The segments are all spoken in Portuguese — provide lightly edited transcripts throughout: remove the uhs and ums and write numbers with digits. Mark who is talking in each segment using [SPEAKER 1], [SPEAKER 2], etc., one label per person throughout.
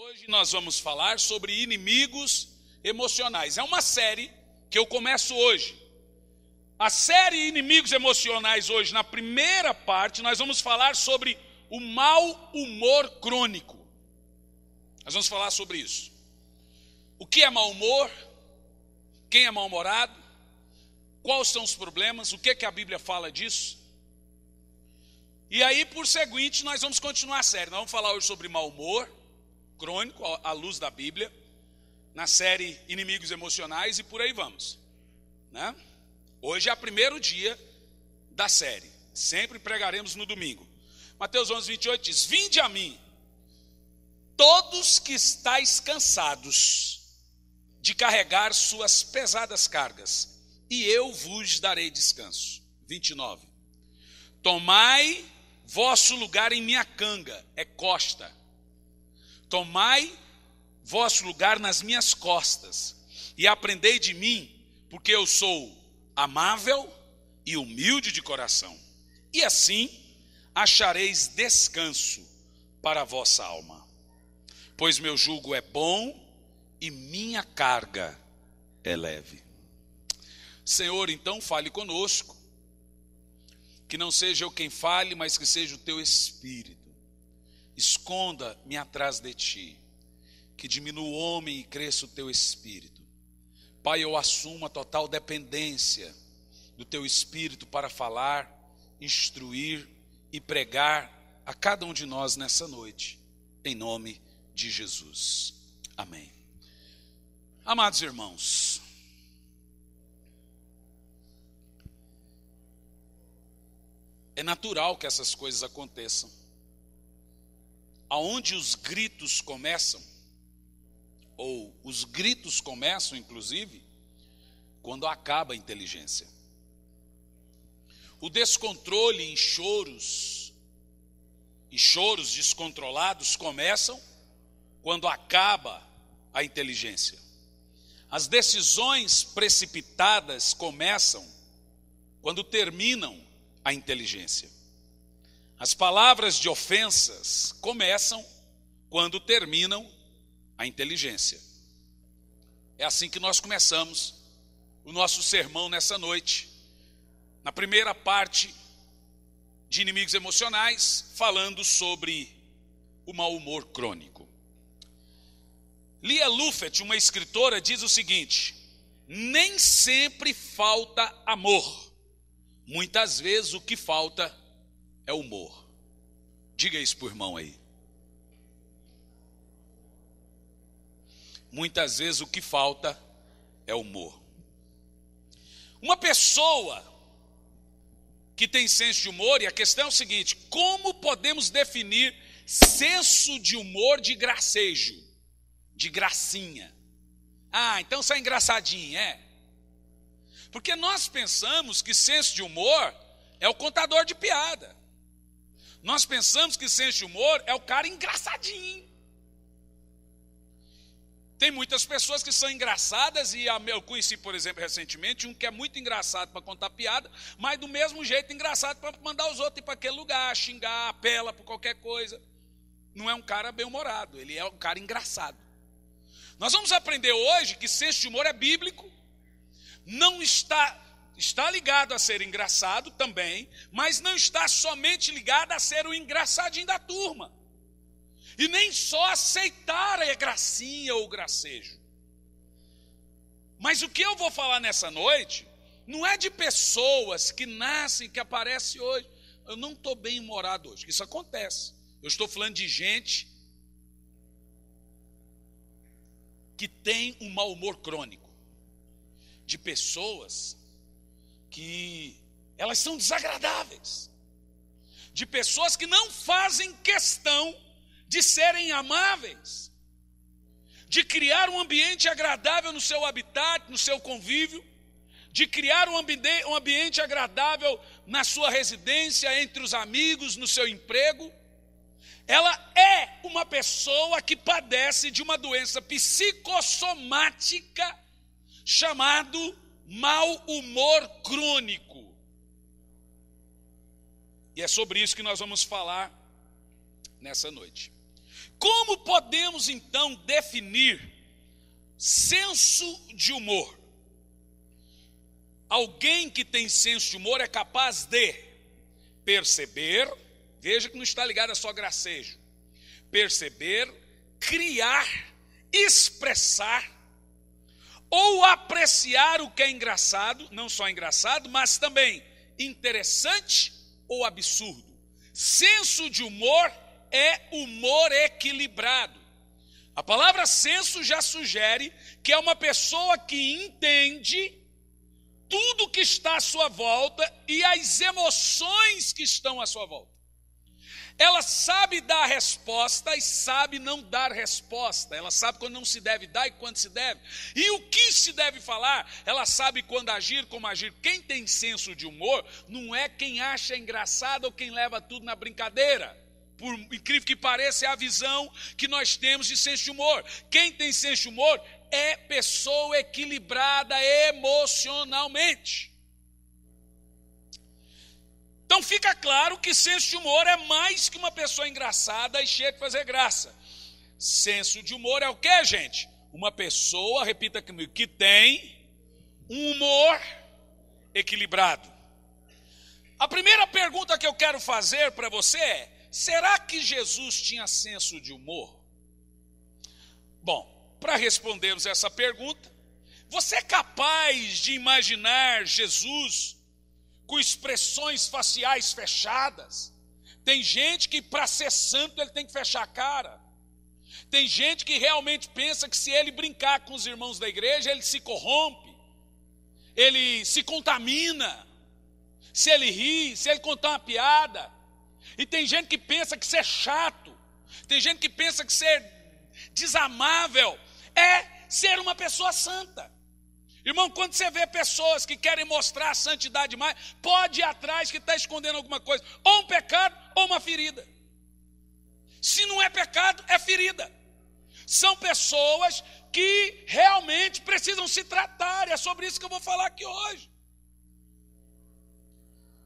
[SPEAKER 1] Hoje nós vamos falar sobre inimigos emocionais. É uma série que eu começo hoje. A série Inimigos Emocionais hoje, na primeira parte, nós vamos falar sobre o mau humor crônico. Nós vamos falar sobre isso. O que é mau humor? Quem é mal-humorado? Quais são os problemas? O que a Bíblia fala disso? E aí, por seguinte, nós vamos continuar a série. Nós vamos falar hoje sobre mau humor crônico, à luz da Bíblia, na série Inimigos Emocionais, e por aí vamos, né? Hoje é o primeiro dia da série. Sempre pregaremos no domingo. Mateus 11:28 diz: Vinde a mim, todos que estáis cansados de carregar suas pesadas cargas, e eu vos darei descanso. 29. Tomai vosso lugar em minha canga, é costa. Tomai vosso lugar nas minhas costas, e aprendei de mim, porque eu sou amável e humilde de coração. E assim achareis descanso para a vossa alma. Pois meu jugo é bom e minha carga é leve. Senhor, então fale conosco. Que não seja eu quem fale, mas que seja o teu Espírito. Esconda-me atrás de ti. Que diminua o homem e cresça o teu Espírito. Pai, eu assumo a total dependência do teu Espírito para falar, instruir e pregar a cada um de nós nessa noite. Em nome de Jesus. Amém. Amados irmãos, é natural que essas coisas aconteçam. Aonde os gritos começam, ou os gritos começam, inclusive, quando acaba a inteligência. O descontrole em choros, e choros descontrolados começam quando acaba a inteligência. As decisões precipitadas começam quando terminam a inteligência. As palavras de ofensas começam quando terminam a inteligência. É assim que nós começamos o nosso sermão nessa noite. Na primeira parte de Inimigos Emocionais, falando sobre o mau humor crônico. Lia Luffet, uma escritora, diz o seguinte: nem sempre falta amor. Muitas vezes o que falta é humor. Diga isso para o irmão aí. Muitas vezes o que falta é humor. Uma pessoa que tem senso de humor, e a questão é o seguinte: como podemos definir senso de humor de gracejo, de gracinha? Ah, então você é engraçadinho, é? Porque nós pensamos que senso de humor é o contador de piada. Nós pensamos que senso de humor é o cara engraçadinho. Tem muitas pessoas que são engraçadas, e eu conheci, por exemplo, recentemente, um que é muito engraçado para contar piada, mas do mesmo jeito engraçado para mandar os outros ir para aquele lugar, xingar, apela por qualquer coisa. Não é um cara bem-humorado, ele é um cara engraçado. Nós vamos aprender hoje que senso de humor é bíblico, não está ligado a ser engraçado também, mas não está somente ligado a ser o engraçadinho da turma. E nem só aceitar a gracinha ou o gracejo. Mas o que eu vou falar nessa noite não é de pessoas que nascem, que aparecem hoje. Eu não estou bem-humorado hoje, que isso acontece. Eu estou falando de gente que tem um mau humor crônico. De pessoas que elas são desagradáveis. De pessoas que não fazem questão de serem amáveis, de criar um ambiente agradável no seu habitat, no seu convívio, de criar um ambiente agradável na sua residência, entre os amigos, no seu emprego. Ela é uma pessoa que padece de uma doença psicossomática chamado mau humor crônico. E é sobre isso que nós vamos falar nessa noite. Como podemos então definir senso de humor? Alguém que tem senso de humor é capaz de perceber, veja que não está ligado a só gracejo, perceber, criar, expressar ou apreciar o que é engraçado, não só engraçado, mas também interessante ou absurdo. Senso de humor é humor equilibrado. A palavra senso já sugere que é uma pessoa que entende tudo que está à sua volta e as emoções que estão à sua volta. Ela sabe dar resposta e sabe não dar resposta. Ela sabe quando não se deve dar e quando se deve. E o que se deve falar, ela sabe quando agir, como agir. Quem tem senso de humor não é quem acha engraçado ou quem leva tudo na brincadeira. Por incrível que pareça, é a visão que nós temos de senso de humor. Quem tem senso de humor é pessoa equilibrada emocionalmente. Então fica claro que senso de humor é mais que uma pessoa engraçada e cheia de fazer graça. Senso de humor é o quê, gente? Uma pessoa, repita comigo, que tem um humor equilibrado. A primeira pergunta que eu quero fazer para você é: será que Jesus tinha senso de humor? Bom, para respondermos essa pergunta, você é capaz de imaginar Jesus com expressões faciais fechadas? Tem gente que para ser santo ele tem que fechar a cara. Tem gente que realmente pensa que se ele brincar com os irmãos da igreja, ele se corrompe, ele se contamina, se ele ri, se ele contar uma piada. E tem gente que pensa que ser chato, tem gente que pensa que ser desamável é ser uma pessoa santa. Irmão, quando você vê pessoas que querem mostrar a santidade demais, pode ir atrás que está escondendo alguma coisa, ou um pecado ou uma ferida. Se não é pecado, é ferida. São pessoas que realmente precisam se tratar, é sobre isso que eu vou falar aqui hoje.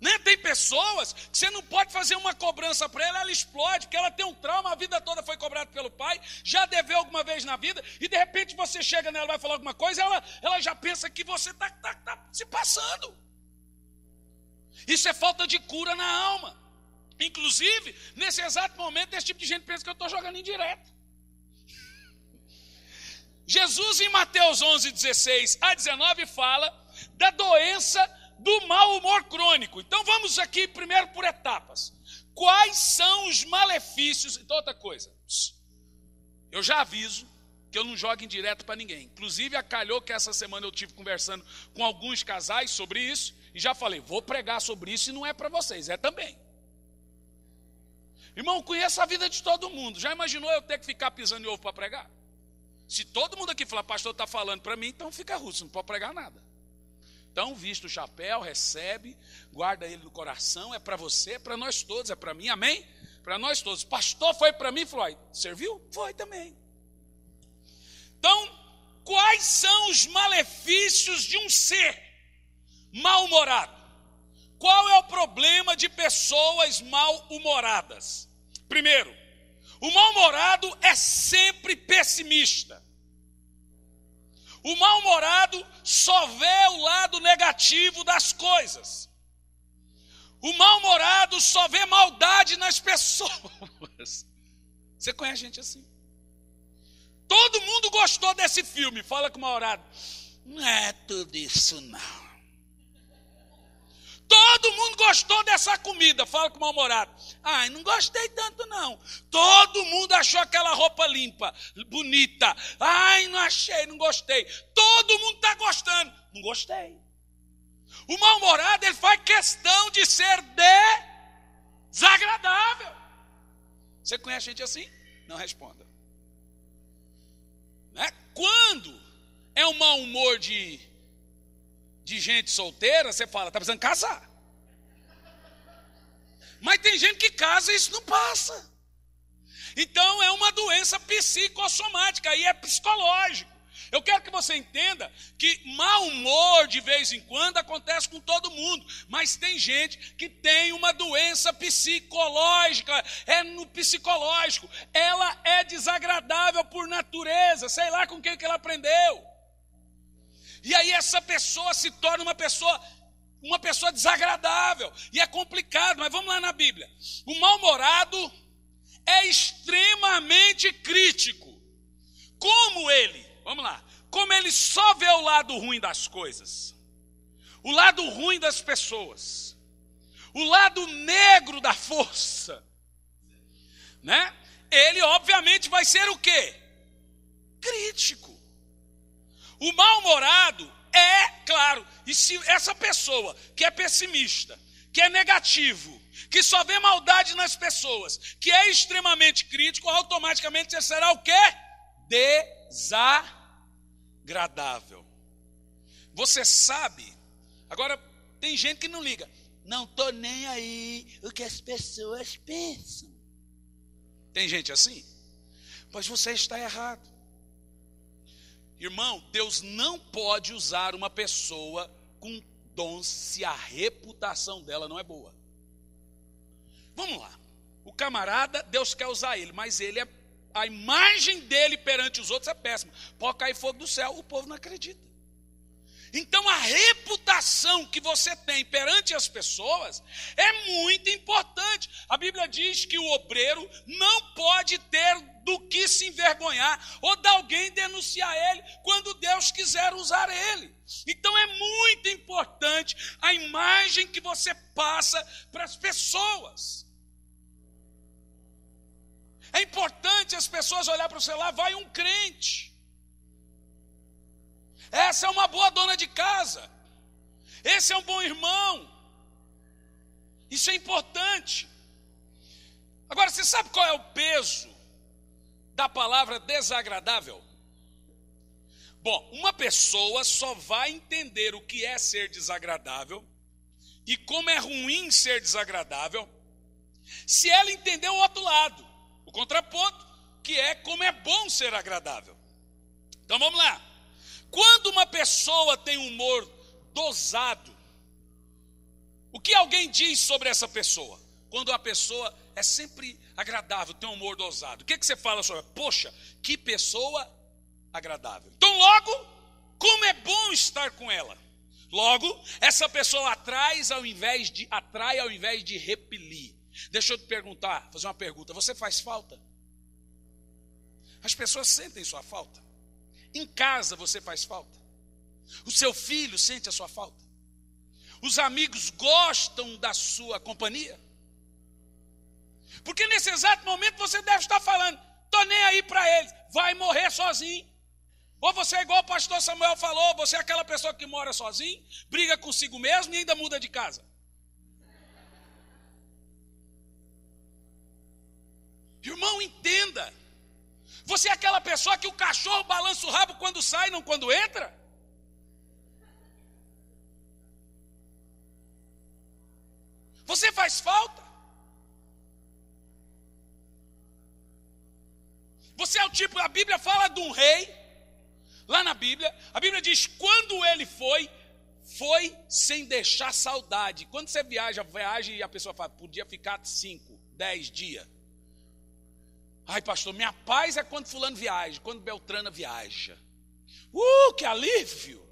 [SPEAKER 1] Né? Tem pessoas que você não pode fazer uma cobrança para ela, ela explode, porque ela tem um trauma, a vida toda foi cobrada pelo pai, já deveu alguma vez na vida, e de repente você chega nela e vai falar alguma coisa, ela já pensa que você está se passando. Isso é falta de cura na alma. Inclusive, nesse exato momento, esse tipo de gente pensa que eu estou jogando indireto. Jesus, em Mateus 11, 16 a 19, fala da doença do mau humor crônico. Então vamos aqui primeiro por etapas. Quais são os malefícios? Então outra coisa, eu já aviso que eu não jogo indireto para ninguém. Inclusive acalhou que essa semana eu tive conversando com alguns casais sobre isso e já falei, vou pregar sobre isso e não é para vocês, é também. Irmão, conheço a vida de todo mundo. Já imaginou eu ter que ficar pisando em ovo para pregar? Se todo mundo aqui falar, pastor está falando para mim, então fica russo, não pode pregar nada. Então, vista o chapéu, recebe, guarda ele no coração, é para você, é para nós todos, é para mim, amém? Para nós todos. Pastor foi para mim, falou, serviu? Foi também. Então, quais são os malefícios de um ser mal-humorado? Qual é o problema de pessoas mal-humoradas? Primeiro, o mal-humorado é sempre pessimista. O mal-humorado só vê o lado negativo das coisas. O mal-humorado só vê maldade nas pessoas. Você conhece gente assim? Todo mundo gostou desse filme. Fala com o mal-humorado. Não é tudo isso não. Todo mundo gostou dessa comida. Fala com o mal-humorado. Ai, não gostei tanto não. Todo mundo achou aquela roupa limpa, bonita. Ai, não achei, não gostei. Todo mundo está gostando. Não gostei. O mal-humorado, ele faz questão de ser desagradável. Você conhece gente assim? Não responda. Né? Quando é um mau humor de gente solteira, você fala, está precisando casar. Mas tem gente que casa e isso não passa. Então é uma doença psicossomática, aí é psicológico. Eu quero que você entenda que mau humor de vez em quando acontece com todo mundo, mas tem gente que tem uma doença psicológica, é no psicológico, ela é desagradável por natureza, sei lá com quem que ela aprendeu. E aí essa pessoa se torna uma pessoa desagradável, e é complicado, mas vamos lá na Bíblia. O mal-humorado é extremamente crítico. Como ele, vamos lá, como ele só vê o lado ruim das coisas, o lado ruim das pessoas, o lado negro da força, né? Ele obviamente vai ser o quê? Crítico. O mal-humorado é, claro, e se essa pessoa que é pessimista, que é negativo, que só vê maldade nas pessoas, que é extremamente crítico, automaticamente ele será o quê? Desagradável. Você sabe, agora tem gente que não liga, não estou nem aí o que as pessoas pensam. Tem gente assim? Pois você está errado. Irmão, Deus não pode usar uma pessoa com dom se a reputação dela não é boa. Vamos lá, o camarada, Deus quer usar ele, mas a imagem dele perante os outros é péssima. Pode cair fogo do céu, o povo não acredita. Então a reputação que você tem perante as pessoas é muito importante. A Bíblia diz que o obreiro não pode ter do que se envergonhar ou de alguém denunciar ele quando Deus quiser usar ele. Então é muito importante a imagem que você passa para as pessoas. É importante as pessoas olharem para o celular, vai um crente. Essa é uma boa dona de casa. Esse é um bom irmão. Isso é importante. Agora, você sabe qual é o peso da palavra desagradável? Bom, uma pessoa só vai entender o que é ser desagradável e como é ruim ser desagradável se ela entender o outro lado, o contraponto, que é como é bom ser agradável. Então vamos lá. Quando uma pessoa tem um humor dosado, o que alguém diz sobre essa pessoa? Quando a pessoa é sempre agradável, tem um humor dosado, o que você fala sobre? Poxa, que pessoa agradável. Então logo, como é bom estar com ela. Logo, essa pessoa atrai ao invés de repelir. Deixa eu te perguntar, fazer uma pergunta. Você faz falta? As pessoas sentem sua falta. Em casa você faz falta. O seu filho sente a sua falta. Os amigos gostam da sua companhia. Porque nesse exato momento você deve estar falando, estou nem aí para eles, vai morrer sozinho. Ou você é igual o pastor Samuel falou, você é aquela pessoa que mora sozinho, briga consigo mesmo e ainda muda de casa. Irmão, entenda. Você é aquela pessoa que o cachorro balança o rabo quando sai, não quando entra? Você faz falta? Você é o tipo, a Bíblia fala de um rei, lá na Bíblia, a Bíblia diz, quando ele foi sem deixar saudade. Quando você viaja e a pessoa fala, podia ficar 5, 10 dias. Ai, pastor, minha paz é quando fulano viaja, quando Beltrana viaja. Que alívio!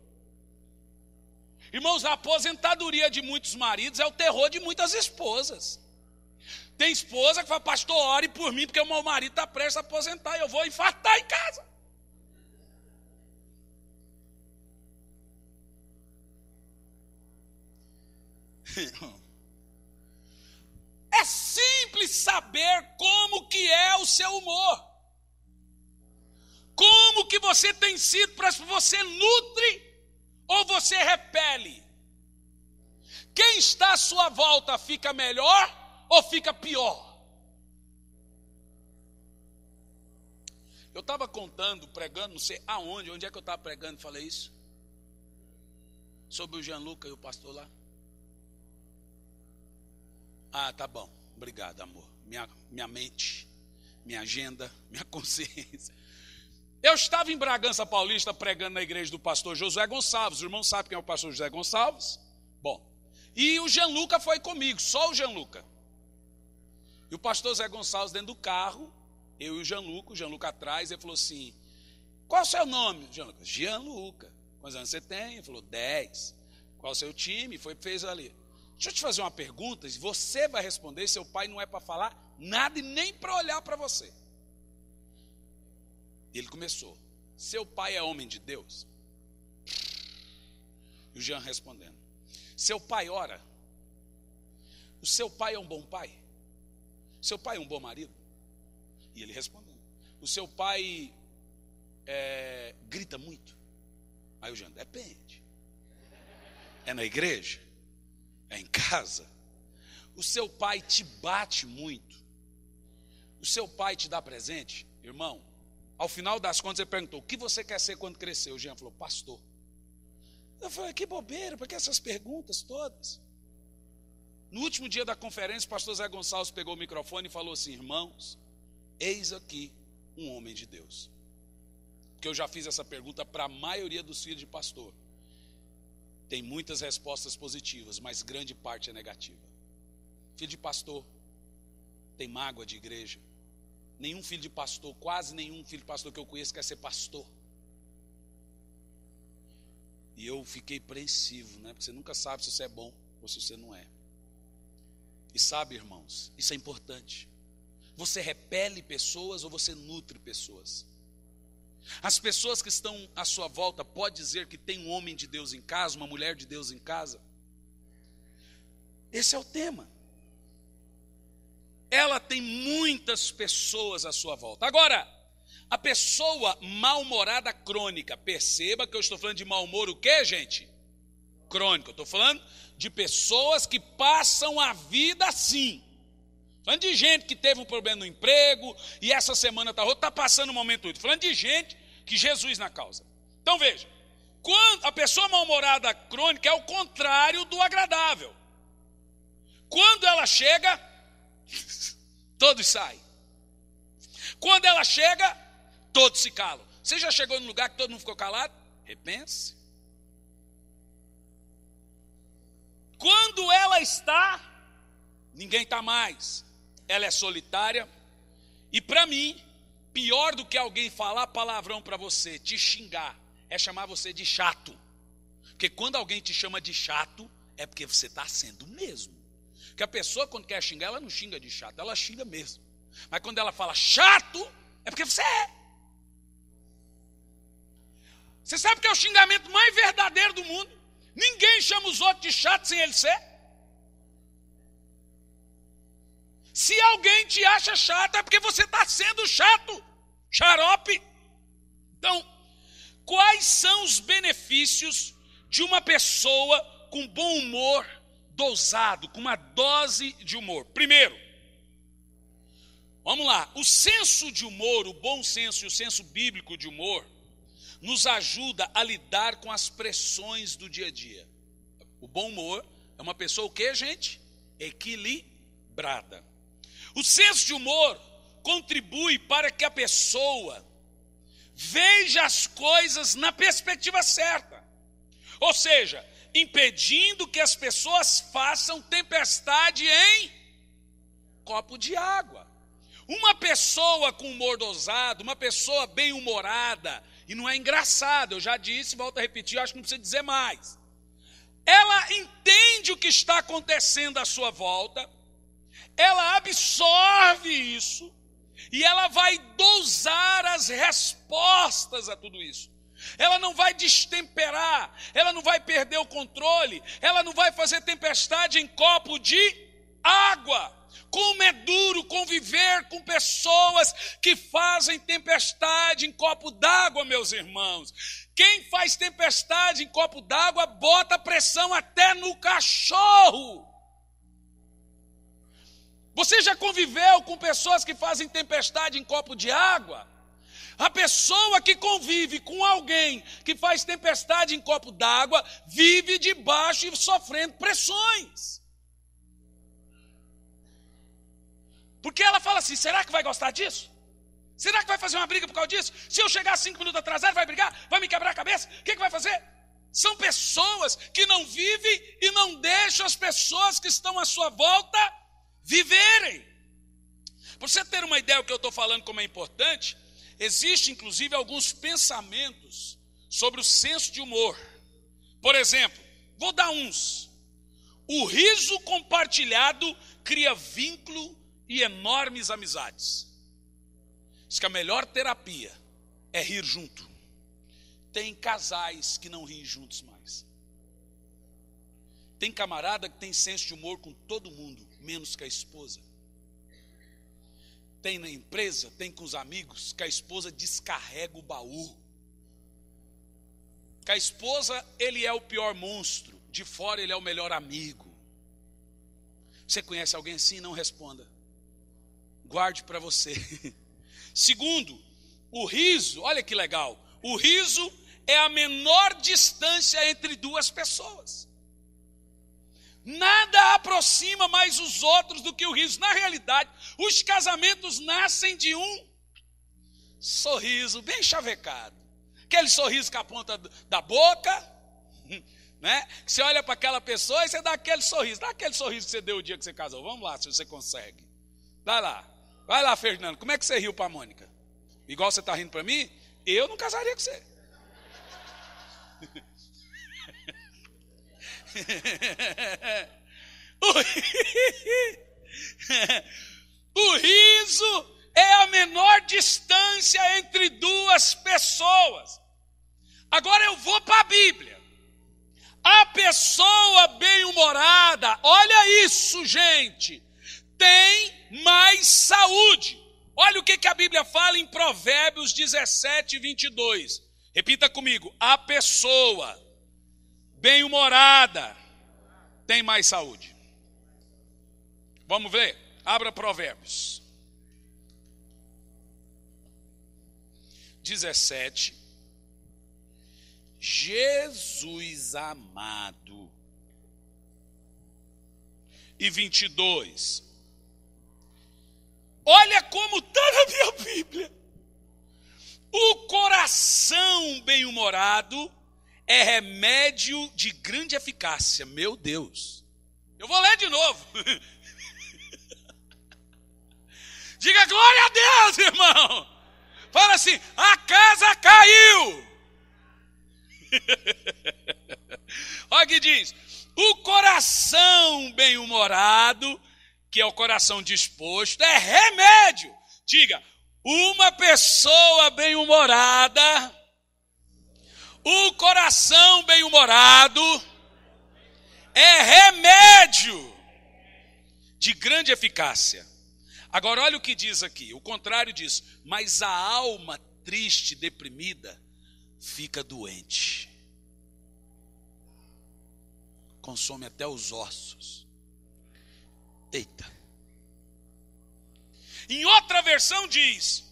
[SPEAKER 1] Irmãos, a aposentadoria de muitos maridos é o terror de muitas esposas. Tem esposa que fala, pastor, ore por mim, porque o meu marido está prestes a aposentar e eu vou infartar em casa. É simples saber como que é o seu humor. Como que você tem sido, para você nutre ou você repele? Quem está à sua volta fica melhor ou fica pior? Eu estava contando, pregando, não sei onde é que eu estava pregando e falei isso? Sobre o Gianluca e o pastor lá. Ah, tá bom, obrigado, amor. Minha mente, minha agenda, minha consciência. Eu estava em Bragança Paulista pregando na igreja do pastor Josué Gonçalves. Os irmãos sabem quem é o pastor José Gonçalves? Bom, e o Gianluca foi comigo, só o Gianluca. E o pastor José Gonçalves dentro do carro, eu e o Gianluca atrás, ele falou assim, qual é o seu nome, Gianluca? Gianluca. Quantos anos você tem? Ele falou, 10. Qual é o seu time? Fez ali. Deixa eu te fazer uma pergunta, você vai responder, seu pai não é para falar nada e nem para olhar para você. Ele começou, seu pai é homem de Deus? E o Jean respondendo, seu pai ora? O seu pai é um bom pai? Seu pai é um bom marido? E ele respondendo, o seu pai grita muito? Aí o Jean, depende. É na igreja? É em casa? O seu pai te bate muito? O seu pai te dá presente? Irmão, ao final das contas ele perguntou, o que você quer ser quando crescer? O Jean falou, pastor. Eu falei, que bobeira, por que essas perguntas todas? No último dia da conferência, o pastor Zé Gonçalves pegou o microfone e falou assim, irmãos, eis aqui um homem de Deus. Porque eu já fiz essa pergunta para a maioria dos filhos de pastor. Tem muitas respostas positivas, mas grande parte é negativa. Filho de pastor tem mágoa de igreja. Nenhum filho de pastor, quase nenhum filho de pastor que eu conheço quer ser pastor. E eu fiquei apreensivo, né? Porque você nunca sabe se você é bom ou se você não é. E sabe, irmãos, isso é importante. Você repele pessoas ou você nutre pessoas? As pessoas que estão à sua volta, pode dizer que tem um homem de Deus em casa, uma mulher de Deus em casa? Esse é o tema. Ela tem muitas pessoas à sua volta. Agora, a pessoa mal-humorada crônica, perceba que eu estou falando de mau humor o quê, gente? Crônico. Eu estou falando de pessoas que passam a vida assim. Falando de gente que teve um problema no emprego e essa semana está passando um momento ruim. Falando de gente que Jesus na causa. Então veja, quando a pessoa mal-humorada crônica é o contrário do agradável. Quando ela chega, todos saem. Quando ela chega, todos se calam. Você já chegou num lugar que todo mundo ficou calado? Repense. Quando ela está, ninguém está mais. Ela é solitária. E para mim, pior do que alguém falar palavrão para você, te xingar, é chamar você de chato. Porque quando alguém te chama de chato, é porque você está sendo mesmo. Porque a pessoa quando quer xingar, ela não xinga de chato, ela xinga mesmo. Mas quando ela fala chato, é porque você é. Você sabe que é o xingamento mais verdadeiro do mundo? Ninguém chama os outros de chato sem ele ser. Se alguém te acha chato, é porque você está sendo chato, xarope. Então, quais são os benefícios de uma pessoa com bom humor dosado, com uma dose de humor? Primeiro, vamos lá, o senso de humor, o bom senso e o senso bíblico de humor, nos ajuda a lidar com as pressões do dia a dia. O bom humor é uma pessoa o quê, gente? Equilibrada. O senso de humor contribui para que a pessoa veja as coisas na perspectiva certa. Ou seja, impedindo que as pessoas façam tempestade em copo de água. Uma pessoa com humor dosado, uma pessoa bem-humorada, e não é engraçado, eu já disse, volto a repetir, acho que não precisa dizer mais. Ela entende o que está acontecendo à sua volta, ela absorve isso, e ela vai dosar as respostas a tudo isso. Ela não vai destemperar, ela não vai perder o controle, ela não vai fazer tempestade em copo de água. Como é duro conviver com pessoas que fazem tempestade em copo d'água, meus irmãos. Quem faz tempestade em copo d'água bota pressão até no cachorro. Você já conviveu com pessoas que fazem tempestade em copo de água? A pessoa que convive com alguém que faz tempestade em copo d'água vive debaixo e sofrendo pressões. Porque ela fala assim, será que vai gostar disso? Será que vai fazer uma briga por causa disso? Se eu chegar 5 minutos atrasado, vai brigar? Vai me quebrar a cabeça? O que vai fazer? São pessoas que não vivem e não deixam as pessoas que estão à sua volta viverem. Para você ter uma ideia do que eu estou falando como é importante, existe inclusive alguns pensamentos sobre o senso de humor. Por exemplo, vou dar uns. O riso compartilhado cria vínculo e enormes amizades. Diz que a melhor terapia é rir junto. Tem casais que não riem juntos mais. Tem camarada que tem senso de humor com todo mundo, menos com a esposa. Tem na empresa, tem com os amigos, que a esposa descarrega o baú. Com a esposa, ele é o pior monstro. De fora, ele é o melhor amigo. Você conhece alguém assim? Não responda. Guarde para você. Segundo, o riso, olha que legal. O riso é a menor distância entre duas pessoas. Nada aproxima mais os outros do que o riso. Na realidade, os casamentos nascem de um sorriso bem chavecado. Aquele sorriso com a ponta da boca, né? Você olha para aquela pessoa e você dá aquele sorriso. Dá aquele sorriso que você deu o dia que você casou. Vamos lá, se você consegue. Vai lá, Fernando. Como é que você riu para a Mônica? Igual você está rindo para mim? Eu não casaria com você. O riso é a menor distância entre duas pessoas. Agora eu vou para a Bíblia. A pessoa bem-humorada, olha isso, gente, tem mais saúde. Olha o que a Bíblia fala em Provérbios 17, 22. Repita comigo. A pessoa bem-humorada tem mais saúde. Vamos ver? Abra Provérbios 17. Jesus amado. E 22. Olha como está na minha Bíblia. O coração bem-humorado é remédio de grande eficácia. Meu Deus. Eu vou ler de novo. Diga glória a Deus, irmão. Fala assim, a casa caiu. Olha o que diz. O coração bem-humorado, que é o coração disposto, é remédio. Diga, uma pessoa bem-humorada, o coração bem-humorado é remédio de grande eficácia. Agora olha o que diz aqui, o contrário diz, mas a alma triste, deprimida, fica doente. Consome até os ossos. Eita. Em outra versão diz,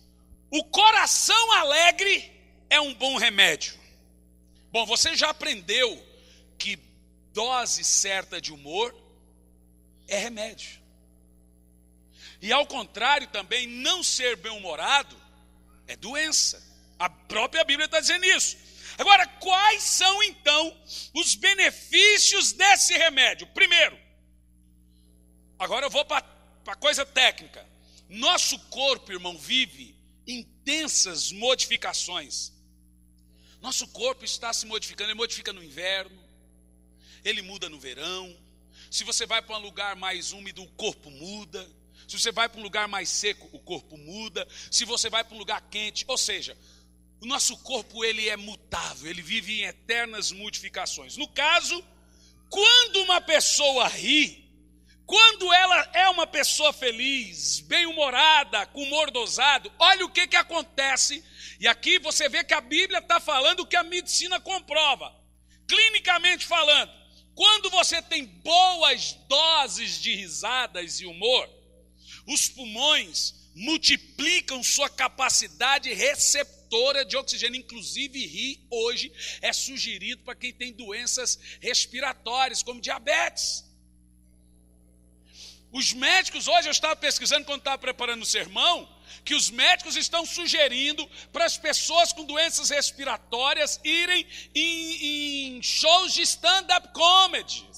[SPEAKER 1] o coração alegre é um bom remédio. Bom, você já aprendeu que dose certa de humor é remédio. E ao contrário também, não ser bem-humorado é doença. A própria Bíblia está dizendo isso. Agora, quais são então os benefícios desse remédio? Primeiro, agora eu vou para a coisa técnica. Nosso corpo, irmão, vive intensas modificações. Nosso corpo está se modificando, ele modifica no inverno, ele muda no verão. Se você vai para um lugar mais úmido, o corpo muda. Se você vai para um lugar mais seco, o corpo muda. Se você vai para um lugar quente, ou seja, o nosso corpo ele é mutável, ele vive em eternas modificações. No caso, quando uma pessoa ri, quando ela é uma pessoa feliz, bem-humorada, com humor dosado, olha o que acontece. E aqui você vê que a Bíblia está falando o que a medicina comprova. Clinicamente falando, quando você tem boas doses de risadas e humor, os pulmões multiplicam sua capacidade receptora de oxigênio. Inclusive, rir hoje é sugerido para quem tem doenças respiratórias, como diabetes. Os médicos, hoje eu estava pesquisando quando estava preparando o sermão, que os médicos estão sugerindo para as pessoas com doenças respiratórias irem em shows de stand-up comedy.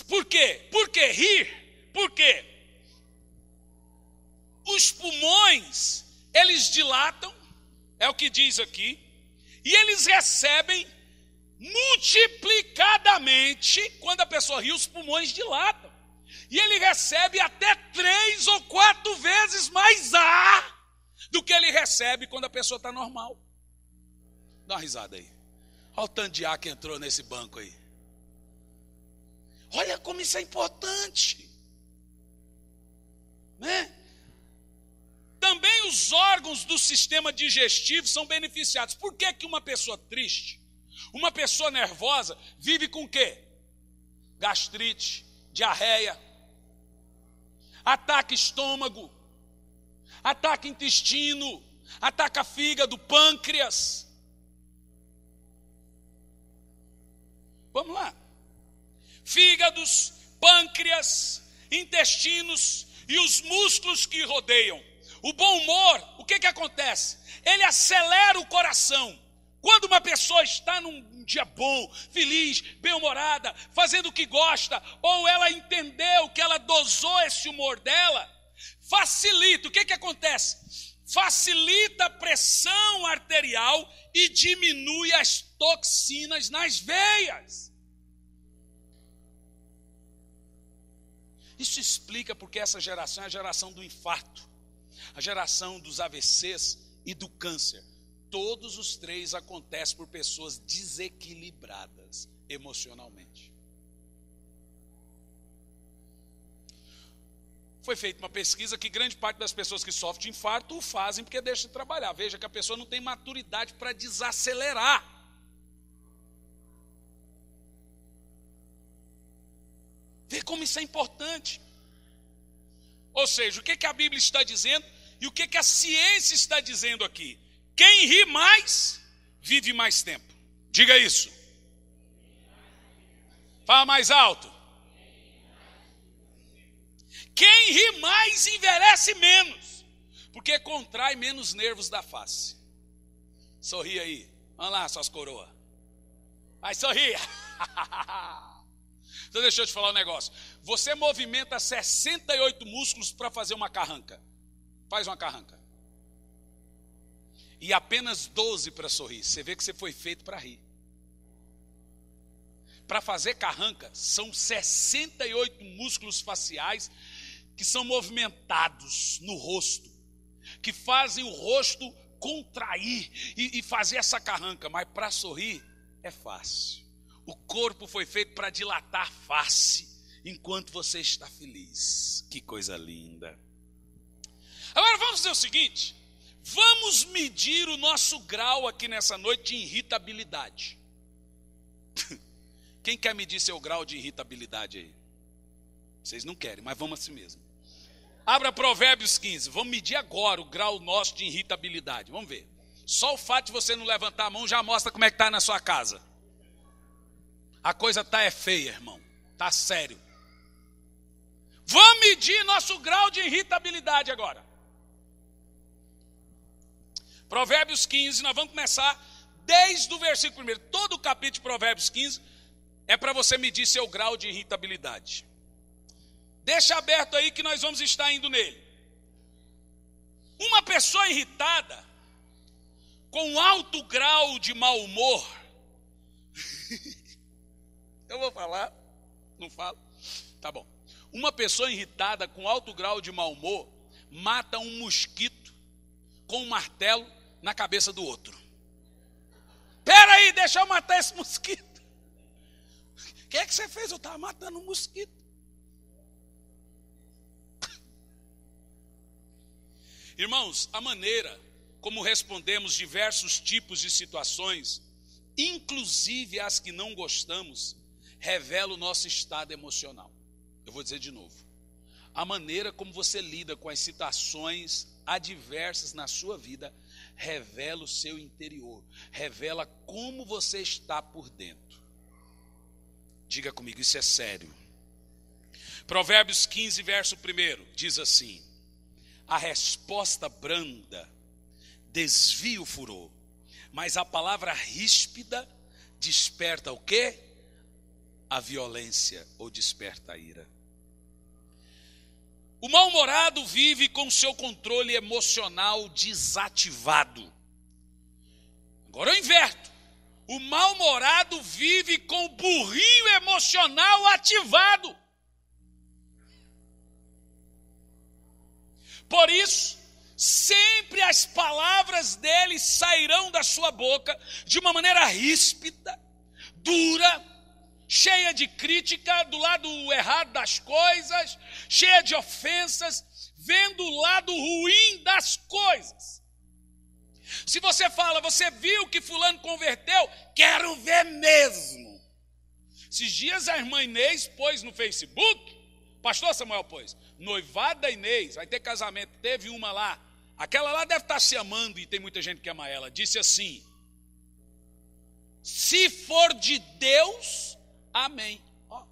[SPEAKER 1] Por quê? Por que rir? Por quê? Os pulmões, eles dilatam, é o que diz aqui, e eles recebem multiplicadamente, quando a pessoa ri, os pulmões dilatam. E ele recebe até 3 ou 4 vezes mais ar do que ele recebe quando a pessoa está normal. Dá uma risada aí. Olha o tanto de ar que entrou nesse banco aí. Olha como isso é importante. Né? Também os órgãos do sistema digestivo são beneficiados. Por que que uma pessoa triste, uma pessoa nervosa, vive com o quê? Gastrite, diarreia, ataca estômago, ataca intestino, ataca fígado, pâncreas. Vamos lá. Fígados, pâncreas, intestinos e os músculos que rodeiam. O bom humor, o que acontece? Ele acelera o coração. Quando uma pessoa está num dia bom, feliz, bem-humorada, fazendo o que gosta, ou ela entendeu que ela dosou esse humor dela, facilita. O que acontece? Facilita a pressão arterial e diminui as toxinas nas veias. Isso explica porque essa geração é a geração do infarto, a geração dos AVCs e do câncer. Todos os 3 acontecem por pessoas desequilibradas emocionalmente. Foi feita uma pesquisa que grande parte das pessoas que sofrem de infarto o fazem porque deixam de trabalhar. Veja que a pessoa não tem maturidade para desacelerar. Vê como isso é importante. Ou seja, o que a Bíblia está dizendo e o que a ciência está dizendo aqui? Quem ri mais, vive mais tempo. Diga isso. Fala mais alto. Quem ri mais, envelhece menos, porque contrai menos nervos da face. Sorri aí. Vamos lá, suas coroas. Vai, sorria. Então deixa eu te falar um negócio. Você movimenta 68 músculos para fazer uma carranca. Faz uma carranca. E apenas 12 para sorrir. Você vê que você foi feito para rir. Para fazer carranca, são 68 músculos faciais que são movimentados no rosto, que fazem o rosto contrair e fazer essa carranca. Mas para sorrir é fácil. O corpo foi feito para dilatar a face enquanto você está feliz. Que coisa linda. Agora vamos fazer o seguinte. Vamos medir o nosso grau aqui nessa noite de irritabilidade. Quem quer medir seu grau de irritabilidade aí? Vocês não querem, mas vamos assim mesmo. Abra Provérbios 15. Vamos medir agora o grau nosso de irritabilidade. Vamos ver. Só o fato de você não levantar a mão já mostra como é que está na sua casa. A coisa está feia, irmão. Está sério. Vamos medir nosso grau de irritabilidade agora. Provérbios 15, nós vamos começar desde o versículo 1. Todo o capítulo de Provérbios 15 é para você medir seu grau de irritabilidade. Deixa aberto aí que nós vamos estar indo nele. Uma pessoa irritada, com alto grau de mau humor, eu vou falar? Não falo? Tá bom. Uma pessoa irritada com alto grau de mau humor mata um mosquito com um martelo na cabeça do outro. Espera aí, deixa eu matar esse mosquito. O que é que você fez? Eu estava matando um mosquito. Irmãos, a maneira como respondemos diversos tipos de situações, inclusive as que não gostamos, revela o nosso estado emocional. Eu vou dizer de novo. A maneira como você lida com as situações adversas na sua vida revela o seu interior, revela como você está por dentro. Diga comigo, isso é sério. Provérbios 15, verso 1, diz assim: A resposta branda desvia o furor, mas a palavra ríspida desperta o quê? A violência, ou desperta a ira. O mal-humorado vive com seu controle emocional desativado. Agora eu inverto. O mal-humorado vive com o burrinho emocional ativado. Por isso, sempre as palavras dele sairão da sua boca de uma maneira ríspida, dura, cheia de crítica do lado errado das coisas, cheia de ofensas, vendo o lado ruim das coisas. Se você fala, você viu que fulano converteu? Quero ver mesmo. Esses dias a irmã Inês pôs no Facebook, pastor Samuel pôs, noivado da Inês, vai ter casamento, teve uma lá, aquela lá deve estar se amando e tem muita gente que ama ela, disse assim, se for de Deus, amém. Ó.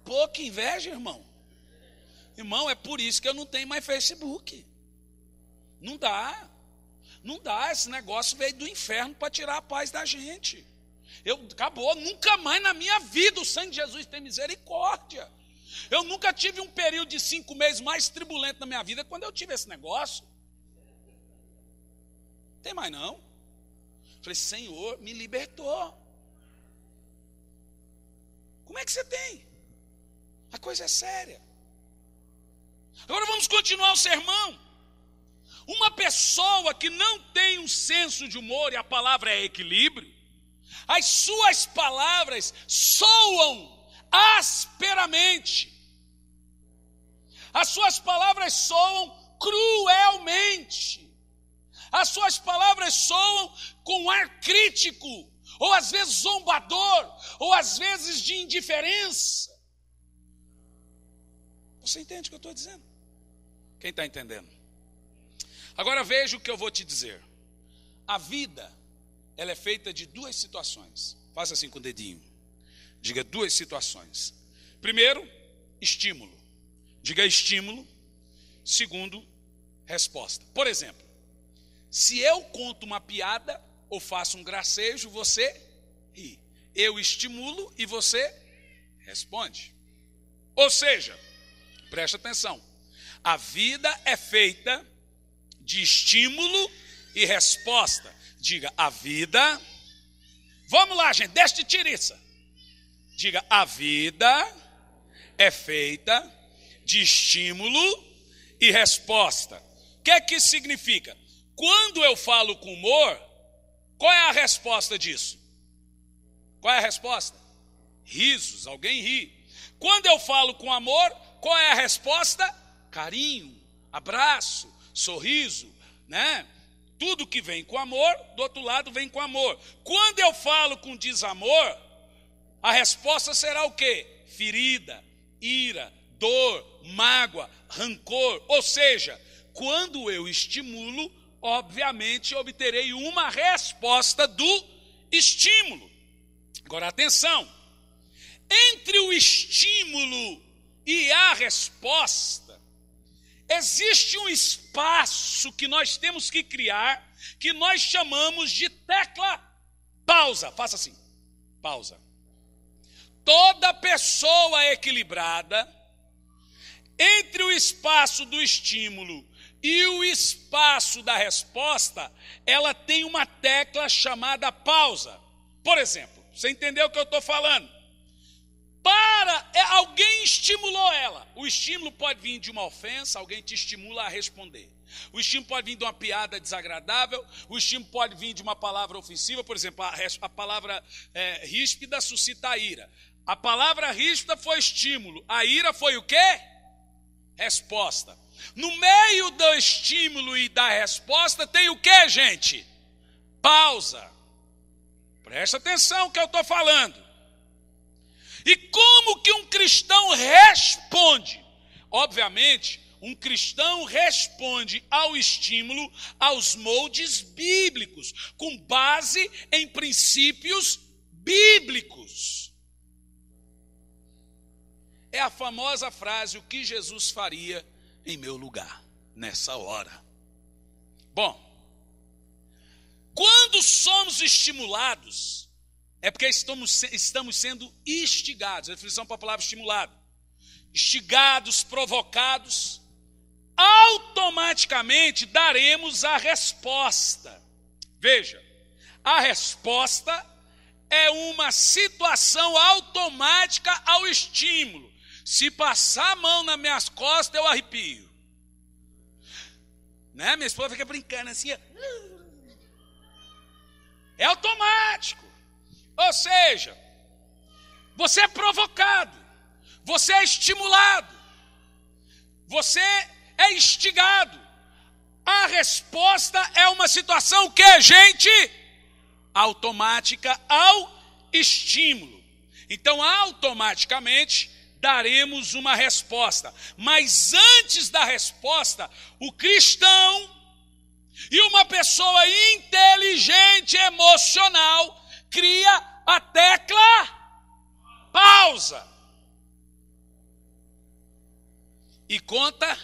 [SPEAKER 1] Pouca inveja, irmão. Irmão, é por isso que eu não tenho mais Facebook. Não dá. Não dá, esse negócio veio do inferno para tirar a paz da gente. Acabou, nunca mais na minha vida o sangue de Jesus tem misericórdia. Eu nunca tive um período de 5 meses mais turbulento na minha vida quando eu tive esse negócio. Não tem mais não. Falei, Senhor, me libertou. Como é que você tem? A coisa é séria. Agora vamos continuar o sermão. Uma pessoa que não tem um senso de humor, e a palavra é equilíbrio, as suas palavras soam asperamente. As suas palavras soam cruelmente. As suas palavras soam com ar crítico, ou às vezes zombador, ou às vezes de indiferença. Você entende o que eu estou dizendo? Quem está entendendo? Agora veja o que eu vou te dizer. A vida, ela é feita de 2 situações. Faça assim com o dedinho. Diga 2 situações. Primeiro, estímulo. Diga estímulo. Segundo, resposta. Por exemplo, se eu conto uma piada ou faço um gracejo, você ri. Eu estimulo e você responde. Ou seja, preste atenção. A vida é feita de estímulo e resposta. Diga, a vida... Vamos lá, gente, deixa de tiriça. Diga, a vida é feita de estímulo e resposta. O que é que isso significa? Quando eu falo com humor, qual é a resposta disso? Qual é a resposta? Risos, alguém ri. Quando eu falo com amor, qual é a resposta? Carinho, abraço, sorriso, né? Tudo que vem com amor, do outro lado vem com amor. Quando eu falo com desamor, a resposta será o quê? Ferida, ira, dor, mágoa, rancor. Ou seja, quando eu estimulo, obviamente obterei uma resposta do estímulo. Agora atenção, entre o estímulo e a resposta, existe um espaço que nós temos que criar, que nós chamamos de tecla pausa. Faça assim, pausa. Toda pessoa equilibrada, entre o espaço do estímulo e o espaço da resposta, ela tem uma tecla chamada pausa. Por exemplo, você entendeu o que eu estou falando? Alguém estimulou ela. O estímulo pode vir de uma ofensa, alguém te estimula a responder. O estímulo pode vir de uma piada desagradável, o estímulo pode vir de uma palavra ofensiva, por exemplo, a palavra ríspida suscita a ira. A palavra ríspida foi estímulo, a ira foi o quê? Resposta. No meio do estímulo e da resposta tem o quê, gente? Pausa. Presta atenção no que eu estou falando. E como que um cristão responde? Obviamente, um cristão responde ao estímulo, aos moldes bíblicos, com base em princípios bíblicos. É a famosa frase, o que Jesus faria em meu lugar, nessa hora. Bom, quando somos estimulados, é porque estamos sendo instigados. A definição para a palavra estimulado. Instigados, provocados, automaticamente daremos a resposta. Veja, a resposta é uma situação automática ao estímulo. Se passar a mão nas minhas costas, eu arrepio. Né? Minha esposa fica brincando assim. É automático. Ou seja, você é provocado, você é estimulado, você é instigado. A resposta é uma situação que é, gente, automática ao estímulo. Então, automaticamente, daremos uma resposta. Mas antes da resposta, o cristão e uma pessoa inteligente, emocional, cria a tecla pausa. E conta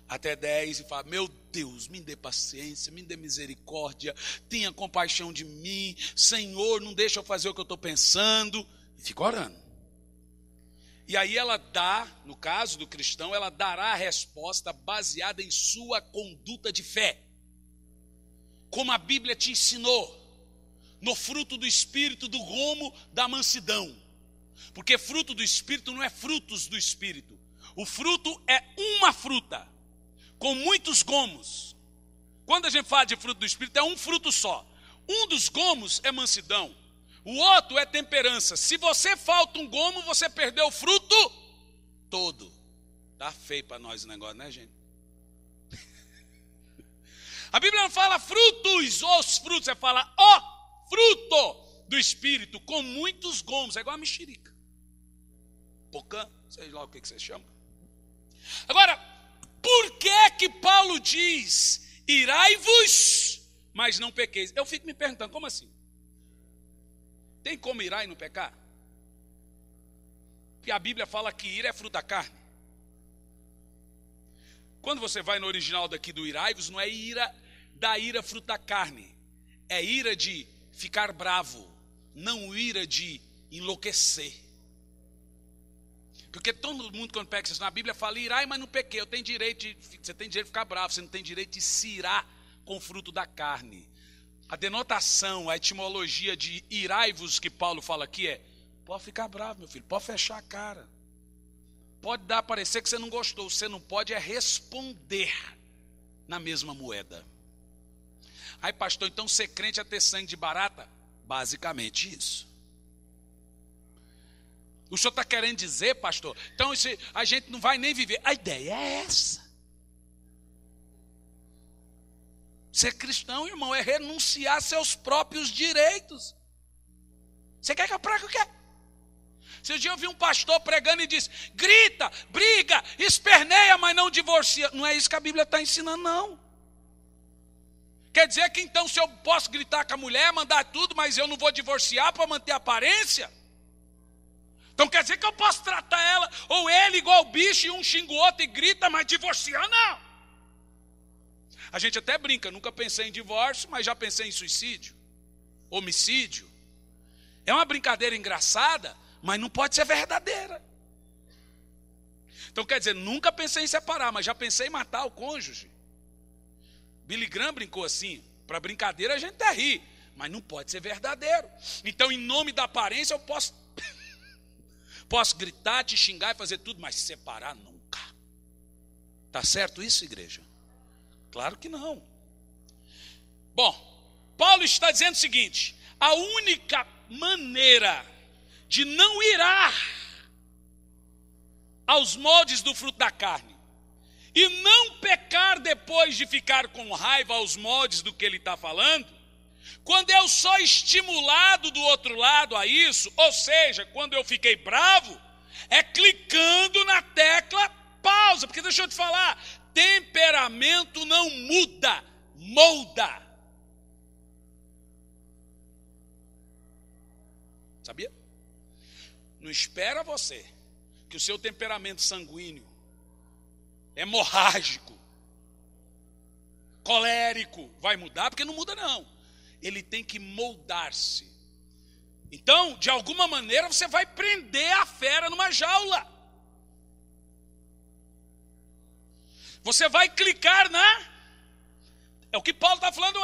[SPEAKER 1] até 10 e fala: meu Deus, me dê paciência, me dê misericórdia, tenha compaixão de mim, Senhor, não deixa eu fazer o que eu estou pensando. E fica orando. E aí ela dá, no caso do cristão, ela dará a resposta baseada em sua conduta de fé. Como a Bíblia te ensinou, no fruto do Espírito, do gomo da mansidão. Porque fruto do Espírito não é frutos do Espírito. O fruto é uma fruta, com muitos gomos. Quando a gente fala de fruto do Espírito, é um fruto só. Um dos gomos é mansidão. O outro é temperança. Se você falta um gomo, você perdeu o fruto todo. Tá feio para nós o negócio, né, gente? A Bíblia não fala frutos, os frutos. Você fala o fruto do Espírito, com muitos gomos. É igual a mexerica. Pocã, sei lá o que você chama. Agora, por que Paulo diz, irai-vos, mas não pequeis? Eu fico me perguntando, como assim? Tem como irar e não pecar? Porque a Bíblia fala que ira é fruto da carne. Quando você vai no original daqui do irai-vos, não é ira da ira fruto da carne. É ira de ficar bravo, não ira de enlouquecer. Porque todo mundo quando pega isso na Bíblia fala irai, mas não pequei. Você tem direito de ficar bravo, você não tem direito de se irar com o fruto da carne. A denotação, a etimologia de irai-vos que Paulo fala aqui é: pode ficar bravo, meu filho, pode fechar a cara. Pode dar a parecer que você não gostou, você não pode é responder na mesma moeda. Aí, pastor, então ser crente é ter sangue de barata? Basicamente isso. O senhor está querendo dizer, pastor, então a gente não vai nem viver. A ideia é essa. Ser cristão, irmão, é renunciar seus próprios direitos. Você quer que eu pregue o quê? Se um dia eu vi um pastor pregando e disse: grita, briga, esperneia, mas não divorcia. Não é isso que a Bíblia está ensinando, não. Quer dizer que então se eu posso gritar com a mulher, mandar tudo, mas eu não vou divorciar para manter a aparência? Então quer dizer que eu posso tratar ela ou ele igual bicho e um xinga o outro e grita, mas divorciar não. A gente até brinca, nunca pensei em divórcio, mas já pensei em suicídio, homicídio. É uma brincadeira engraçada, mas não pode ser verdadeira. Então quer dizer, nunca pensei em separar, mas já pensei em matar o cônjuge. Billy Graham brincou assim, para brincadeira a gente até ri, mas não pode ser verdadeiro. Então em nome da aparência eu posso gritar, te xingar e fazer tudo, mas separar nunca. Tá certo isso, igreja? Claro que não. Bom, Paulo está dizendo o seguinte: a única maneira de não irar aos moldes do fruto da carne e não pecar depois de ficar com raiva aos moldes do que ele está falando, quando eu sou estimulado do outro lado a isso, ou seja, quando eu fiquei bravo, é clicando na tecla pausa. Porque deixa eu te falar, temperamento não muda, molda. Sabia? Não espera você que o seu temperamento sanguíneo hemorrágico, colérico. Vai mudar? Porque não muda não. Ele tem que moldar-se. Então, de alguma maneira, você vai prender a fera numa jaula. Você vai clicar É o que Paulo está falando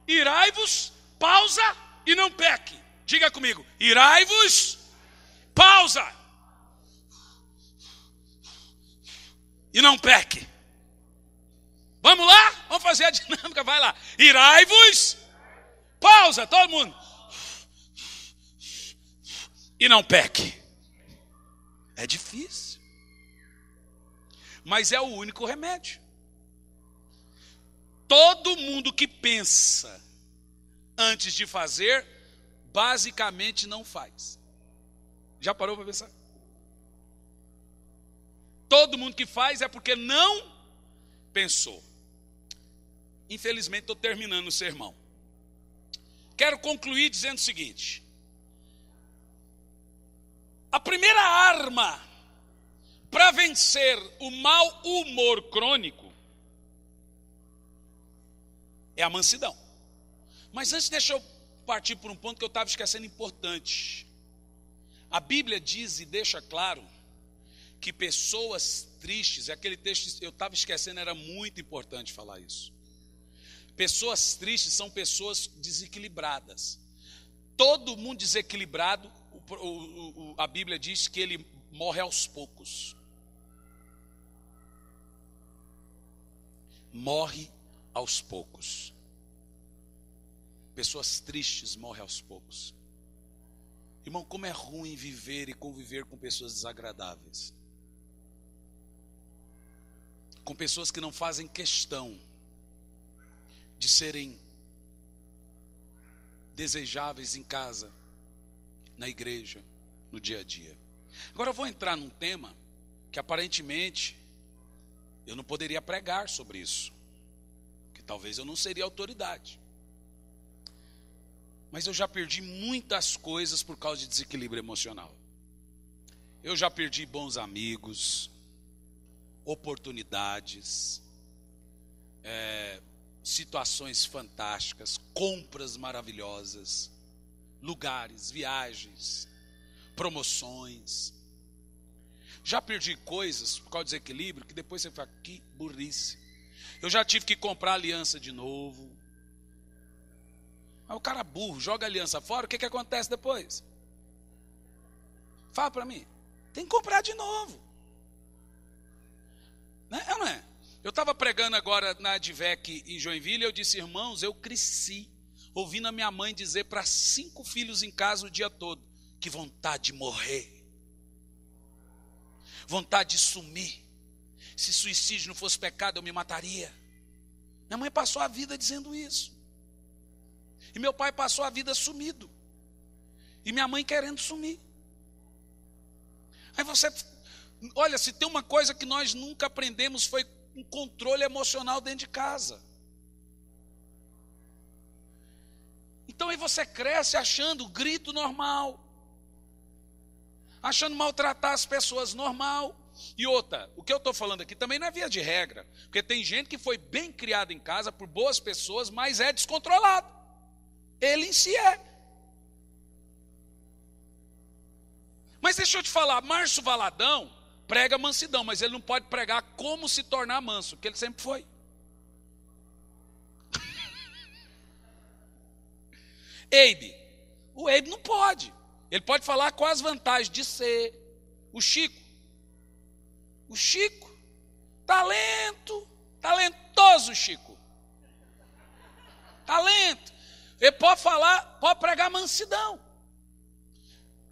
[SPEAKER 1] irai-vos, pausa e não peque. Diga comigo, irai-vos, pausa e não peque. Vamos lá? Vamos fazer a dinâmica, vai lá. Irai-vos, pausa, todo mundo. E não peque. É difícil. Mas é o único remédio. Todo mundo que pensa antes de fazer, basicamente não faz. Já parou para pensar? Todo mundo que faz é porque não pensou. Infelizmente estou terminando o sermão. Quero concluir dizendo o seguinte. A primeira arma para vencer o mau humor crônico é a mansidão. Mas antes deixa eu partir por um ponto que eu estava esquecendo importante. A Bíblia diz e deixa claro que pessoas tristes, aquele texto eu estava esquecendo, era muito importante falar isso. Pessoas tristes são pessoas desequilibradas. Todo mundo desequilibrado, a Bíblia diz que ele morre aos poucos. Morre aos poucos. Pessoas tristes morrem aos poucos. Irmão, como é ruim viver e conviver com pessoas desagradáveis. Com pessoas que não fazem questão de serem desejáveis em casa, na igreja, no dia a dia. Agora eu vou entrar num tema que aparentemente eu não poderia pregar sobre isso, que talvez eu não seria autoridade. Mas eu já perdi muitas coisas por causa de desequilíbrio emocional. Eu já perdi bons amigos, oportunidades, situações fantásticas, compras maravilhosas, lugares, viagens, promoções. Já perdi coisas por causa do desequilíbrio que depois você fala, que burrice. Eu já tive que comprar aliança de novo. Aí o cara burro, joga a aliança fora, o que acontece depois? Fala para mim. Tem que comprar de novo. Né? É ou não é? Eu estava pregando agora na Advec em Joinville e eu disse, irmãos, eu cresci ouvindo a minha mãe dizer para 5 filhos em casa o dia todo, que vontade de morrer, vontade de sumir. Se suicídio não fosse pecado, eu me mataria. Minha mãe passou a vida dizendo isso. E meu pai passou a vida sumido. E minha mãe querendo sumir. Aí você, olha, se tem uma coisa que nós nunca aprendemos foi um controle emocional dentro de casa. Então aí você cresce achando grito normal, achando maltratar as pessoas normal. E outra, o que eu estou falando aqui também não é via de regra, porque tem gente que foi bem criada em casa por boas pessoas, mas é descontrolado. Ele em si é. Mas deixa eu te falar, Márcio Valadão prega mansidão, mas ele não pode pregar como se tornar manso, porque ele sempre foi. O Eibe não pode. Ele pode falar quais as vantagens de ser. O Chico, talentoso Chico. Talento. Ele pode falar, pode pregar mansidão.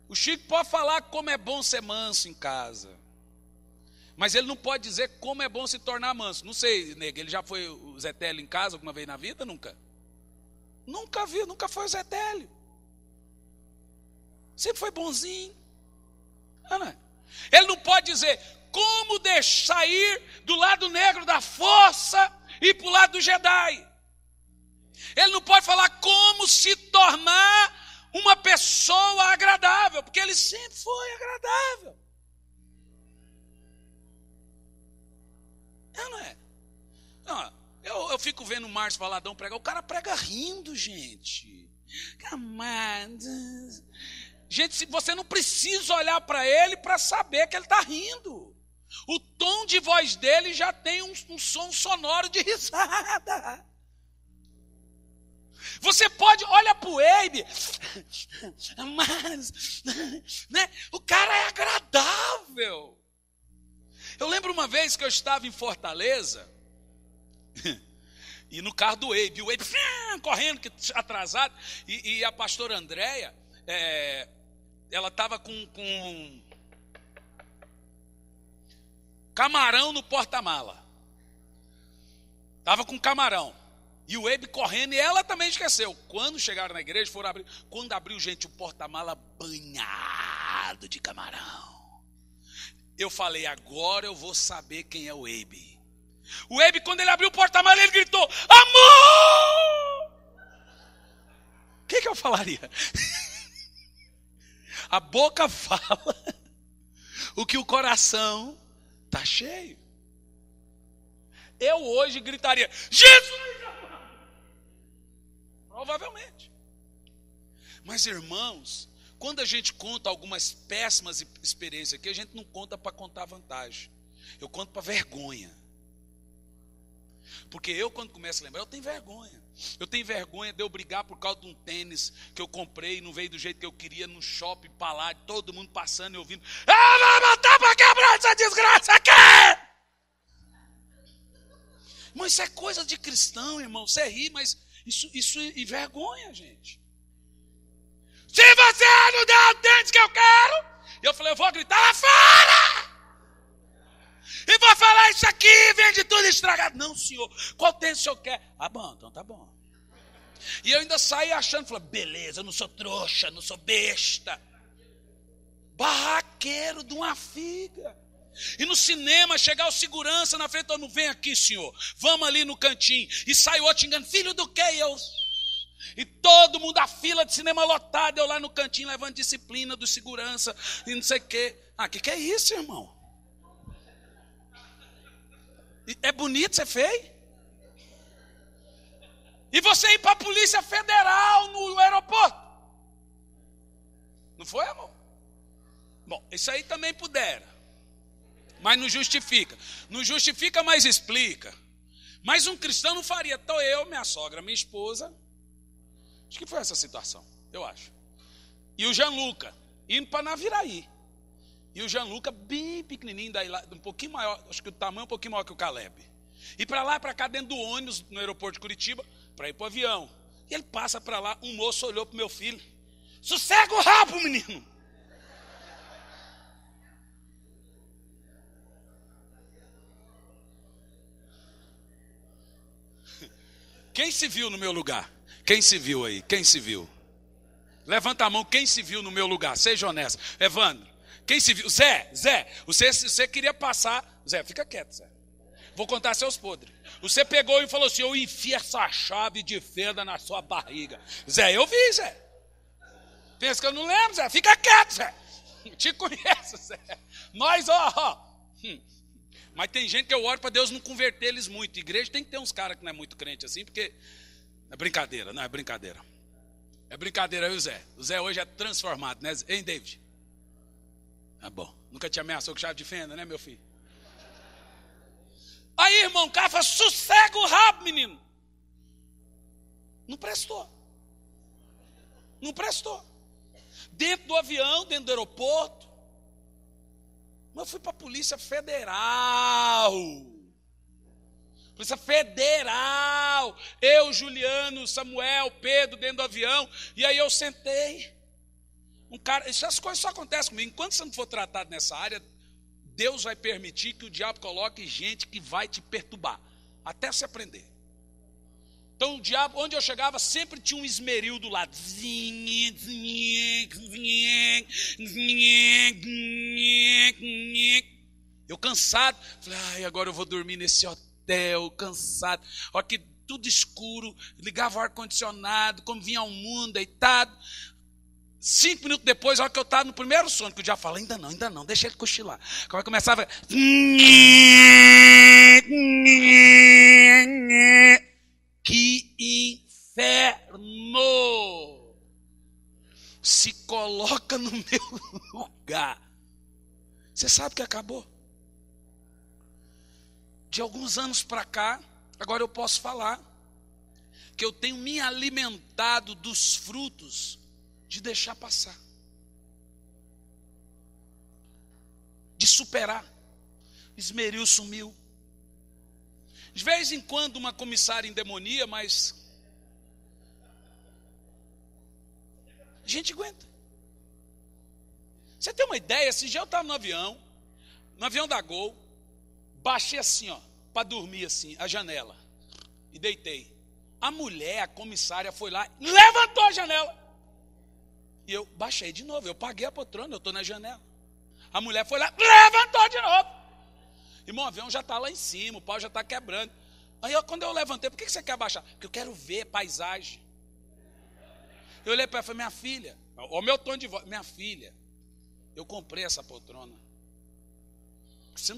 [SPEAKER 1] O Chico pode falar como é bom ser manso em casa. Mas ele não pode dizer como é bom se tornar manso. Não sei, nega, ele já foi o Zé Télio em casa alguma vez na vida? Nunca. Nunca viu, nunca foi o Zé Télio. Sempre foi bonzinho. Ele não pode dizer como sair do lado negro da força e para o lado do Jedi. Ele não pode falar como se tornar uma pessoa agradável, porque ele sempre foi agradável. É, não é? Não, eu fico vendo o Márcio Valadão pregar. O cara prega rindo, gente. Gente, você não precisa olhar para ele para saber que ele está rindo. O tom de voz dele já tem um som sonoro de risada. Você pode, olha para o Eibe, mas, né, o cara é agradável. Eu lembro uma vez que eu estava em Fortaleza, e no carro do Eibe, o Eibe correndo, atrasado, e a pastora Andréia, ela estava com camarão no porta-mala. Estava com camarão. E o Eibe correndo, e ela também esqueceu. Quando chegaram na igreja, foram abrir. Quando abriu, gente, o porta-mala banhado de camarão. Eu falei, agora eu vou saber quem é o Eibe. O Eibe, quando ele abriu o porta-mala, ele gritou, amor! O que eu falaria? A boca fala o que o coração está cheio. Eu hoje gritaria, Jesus! Provavelmente. Mas, irmãos, quando a gente conta algumas péssimas experiências aqui, a gente não conta para contar vantagem. Eu conto para vergonha. Porque eu, quando começo a lembrar, eu tenho vergonha. Eu tenho vergonha de eu brigar por causa de um tênis que eu comprei e não veio do jeito que eu queria, no shopping, para lá, todo mundo passando e ouvindo. Vai matar para quebrar essa desgraça aqui! Mas isso é coisa de cristão, irmão. Você ri, mas isso envergonha, gente. Se você não der o tênis que eu quero, eu falei, eu vou gritar lá fora! E vou falar isso aqui, vende tudo estragado. Não, senhor, qual tênis o senhor quer? Ah, bom, então tá bom. E eu ainda saí achando, falei, beleza, eu não sou trouxa, não sou besta. Barraqueiro de uma figa. E no cinema, chegar o segurança na frente, não vem aqui, senhor, vamos ali no cantinho. E sai outro xingando, filho do quê? E todo mundo, a fila de cinema lotada, eu lá no cantinho, levando disciplina do segurança, e não sei o quê. Ah, que é isso, irmão? É bonito ser feio? E você ir para a Polícia Federal no aeroporto? Não foi, amor? Bom, isso aí também pudera. Mas não justifica. Não justifica, mas explica. Mas um cristão não faria. Então eu, minha sogra, minha esposa. Acho que foi essa situação, eu acho. E o Gianluca, indo para Naviraí. E o Gianluca bem pequenininho, daí lá, um pouquinho maior, acho que o tamanho um pouquinho maior que o Caleb. E para lá e para cá, dentro do ônibus, no aeroporto de Curitiba, para ir para o avião. E ele passa para lá, um moço olhou para o meu filho. Sossega o rabo, menino. Quem se viu no meu lugar? Quem se viu aí? Quem se viu? Levanta a mão, quem se viu no meu lugar? Seja honesto. Evandro, quem se viu? Zé, você queria passar. Zé, fica quieto, Zé. Vou contar seus podres. Você pegou e falou assim, eu enfio essa chave de fenda na sua barriga. Zé, eu vi, Zé. Pensa que eu não lembro, Zé. Fica quieto, Zé. Te conheço, Zé. Nós, ó. Mas tem gente que eu oro para Deus não converter eles muito. Igreja tem que ter uns caras que não é muito crente assim, porque é brincadeira, não é brincadeira. É brincadeira aí o Zé. O Zé hoje é transformado, né? Hein, David? Tá bom. Nunca te ameaçou com chave de fenda, né, meu filho? Aí, irmão, o cara fala, sossega o rabo, menino. Não prestou. Não prestou. Dentro do avião, dentro do aeroporto. Mas eu fui para a Polícia Federal. Polícia Federal. Eu, Juliano, Samuel, Pedro, dentro do avião. E aí eu sentei. Um cara, essas coisas só acontecem comigo. Enquanto você não for tratado nessa área, Deus vai permitir que o diabo coloque gente que vai te perturbar. Até você aprender. Então o diabo, onde eu chegava, sempre tinha um esmeril do lado. Eu cansado. Falei, ai, agora eu vou dormir nesse hotel, cansado. Olha que tudo escuro, ligava o ar-condicionado, como vinha ao mundo, deitado. 5 minutos depois, a hora que eu estava no primeiro sono, que o diabo fala, ainda não, deixa ele cochilar. Quando começava... Que inferno! Se coloca no meu lugar. Você sabe que acabou? De alguns anos para cá, agora eu posso falar que eu tenho me alimentado dos frutos de deixar passar, de superar. Esmeril sumiu. De vez em quando uma comissária endemonia, mas a gente aguenta. Você tem uma ideia? Esse dia eu estava no avião da Gol, baixei assim, ó, para dormir assim, a janela, e deitei. A mulher, a comissária, foi lá, levantou a janela. E eu baixei de novo, eu paguei a poltrona, eu estou na janela. A mulher foi lá, levantou de novo. Irmão, o avião já está lá em cima, o pau já está quebrando. Aí quando eu levantei, por que você quer baixar? Porque eu quero ver paisagem. Eu olhei para ela e falei, minha filha, o meu tom de voz, minha filha, eu comprei essa poltrona. Você